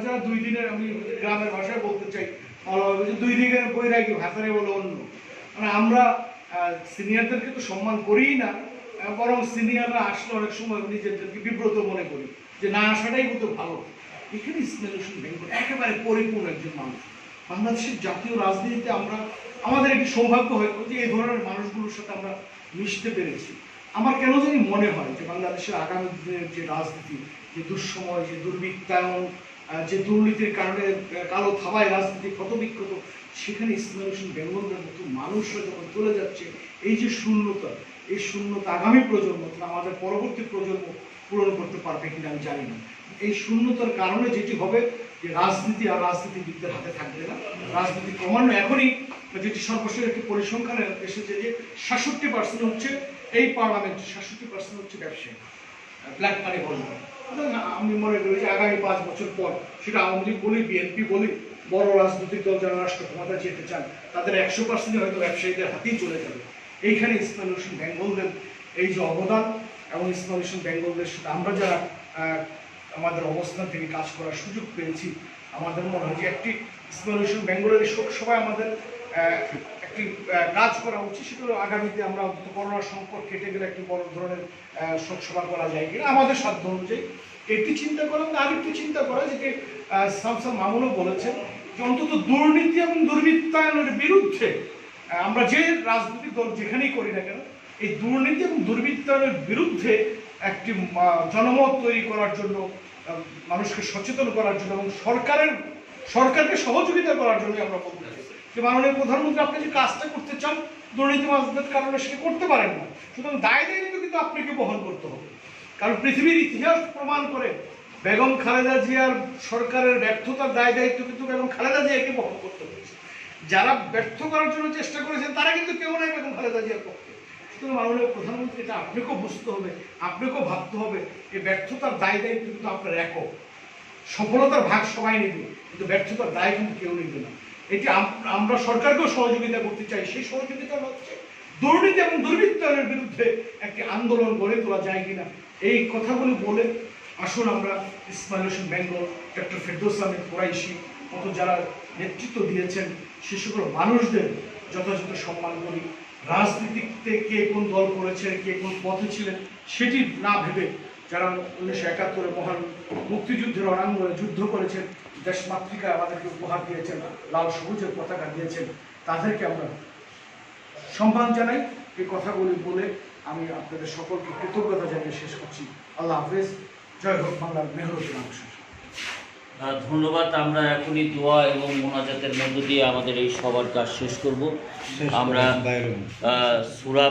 যারা 2 দিনের, আমি গ্রামের ভাষায় বলতে চাই, মাওলানা যে 2 দিনের বৈরাগী, ভাতারে বলে অন্য, মানে আমরা সিনিয়রদেরকে তো সম্মান করিই না, বরং সিনিয়ররা আসলে অনেক সময় নিজেদেরকে বিব্রত মনে করি যে না আসাটাই কিন্তু ভালো। এখানে ইসমাইল হোসেন বেঙ্গল একেবারে পরিপূর্ণ একজন মানুষ। বাংলাদেশের জাতীয় রাজনীতিতে আমাদের একটি সৌভাগ্য হয়তো যে এই ধরনের মানুষগুলোর সাথে আমরা মিশতে পেরেছি। আমার কেন জানি মনে হয় যে বাংলাদেশের আগামী দিনের যে রাজনীতি, যে দুঃসময়, যে দুর্বৃত্তায়ন, যে দুর্নীতির কারণে কালো থাবায় রাজনীতি ক্ষতবিক্ষত, সেখানে ইসমাইল হোসেন বেঙ্গলদের মতো মানুষরা যখন চলে যাচ্ছে, এই যে শূন্যতা, এই শূন্যতা আগামী প্রজন্ম, আমাদের পরবর্তী প্রজন্ম পূরণ করতে পারবে কিনা আমি জানি না। এই শূন্যতার কারণে যেটি হবে যে রাজনীতি আর রাজনীতিবিদদের হাতে থাকবে না। রাজনীতি ক্রমান্বয়ে এখনই যেটি সর্বশেষ একটি পরিসংখ্যানে এসেছে যে 66% হচ্ছে এই পার্লামেন্টে, 66% হচ্ছে ব্যবসায়ী, ব্ল্যাক মানি হোল্ডার। আমি মনে করি যে আগামী 5 বছর পর, সেটা আওয়ামী লীগ বলি, বিএনপি বলি, বড় রাজনৈতিক দল যারা রাষ্ট্র ক্ষমতা যেতে চান, তাদের 100% হয়তো ব্যবসায়ীদের হাতেই চলে যাবে। এইখানে ইসমাইল হোসেন বেঙ্গলদের এই যে অবদান, এবং ইসমাইল হোসেন বেঙ্গলদের সাথে আমরা যারা আমাদের অবস্থান থেকে কাজ করার সুযোগ পেয়েছি, আমাদের মনে হয় যে একটি ইসমাইল হোসেন বেঙ্গলের শোক সভায় আমাদের একটি কাজ করা উচিত। সেটা হলো আগামীতে আমরা করোনা সংকট কেটে গেলে একটি বড় ধরনের শোক সভা করা যায় কিনা আমাদের সাধ্য অনুযায়ী এটি চিন্তা করা। আরেকটি চিন্তা করা, যেটি শামসান মামুনও বলেছেন, যে অন্তত দুর্নীতি এবং দুর্বৃত্তায়নের বিরুদ্ধে আমরা যে রাজনৈতিক দল যেখানেই করি না কেন, এই দুর্নীতি এবং দুর্বৃত্তায়নের বিরুদ্ধে একটি জনমত তৈরি করার জন্য, মানুষকে সচেতন করার জন্য এবং সরকারকে সহযোগিতা করার জন্য আমরা বলতে চাই যে মাননীয় প্রধানমন্ত্রী, আপনি যে কাজটা করতে চান দুর্নীতিবাজদের কারণে সেটা করতে পারেন না, সুতরাং দায়িত্ব কিন্তু আপনাকে বহন করতে হবে। কারণ পৃথিবীর ইতিহাস প্রমাণ করে বেগম খালেদা জিয়ার সরকারের ব্যর্থতার দায়িত্ব কিন্তু বেগম খালেদা জিয়াকে বহন করতে হয়েছে। যারা ব্যর্থ করার জন্য চেষ্টা করেছেন তারা কিন্তু কেউ নাই বেগম খালেদা জিয়ার পক্ষে। সুতরাং মাননীয় প্রধানমন্ত্রী, এটা আপনাকেও বুঝতে হবে, আপনাকেও ভাবতে হবে, এই ব্যর্থতার দায়িত্ব কিন্তু আপনার একক। সফলতার ভাগ সবাই নেবে, কিন্তু ব্যর্থতার দায় কিন্তু কেউ নেবে না। এটি আমরা সরকারকেও সহযোগিতা করতে চাই। সেই সহযোগিতা হচ্ছে দুর্নীতি এবং দুর্বৃত্তায়নের বিরুদ্ধে একটি আন্দোলন গড়ে তোলা যায় কিনা। এই কথাগুলো বলে আসুন আমরা ইসমাইল হোসেন বেঙ্গল, ডক্টর ফেরদৌস আহমেদ কুরাইশি মতো যারা নেতৃত্ব দিয়েছেন, সে সকল মানুষদের যথাযথ সম্মান করি। রাজনীতিতে কে কোন দল করেছে, কে কোন পথে ছিলেন সেটি না ভেবে, যারা 1971 মহান মুক্তিযুদ্ধের রণাঙ্গনে যুদ্ধ করেছেন, দেশমাতৃকা আমাদেরকে উপহার দিয়েছেন, লাল সবুজের পতাকা দিয়েছেন, তাদেরকে আমরা সম্মান জানাই। এই কথাগুলি বলে আমি আপনাদের সকলকে কৃতজ্ঞতা জানিয়ে শেষ করছি। আল্লাহ হাফেজ। জয় হোক বাংলার মেহনতি মানুষ। ধন্যবাদ। আমরা এখনই দোয়া এবং মোনাজাতের মধ্য দিয়ে আমাদের এই সবার কাজ শেষ করব। আমরা সূরা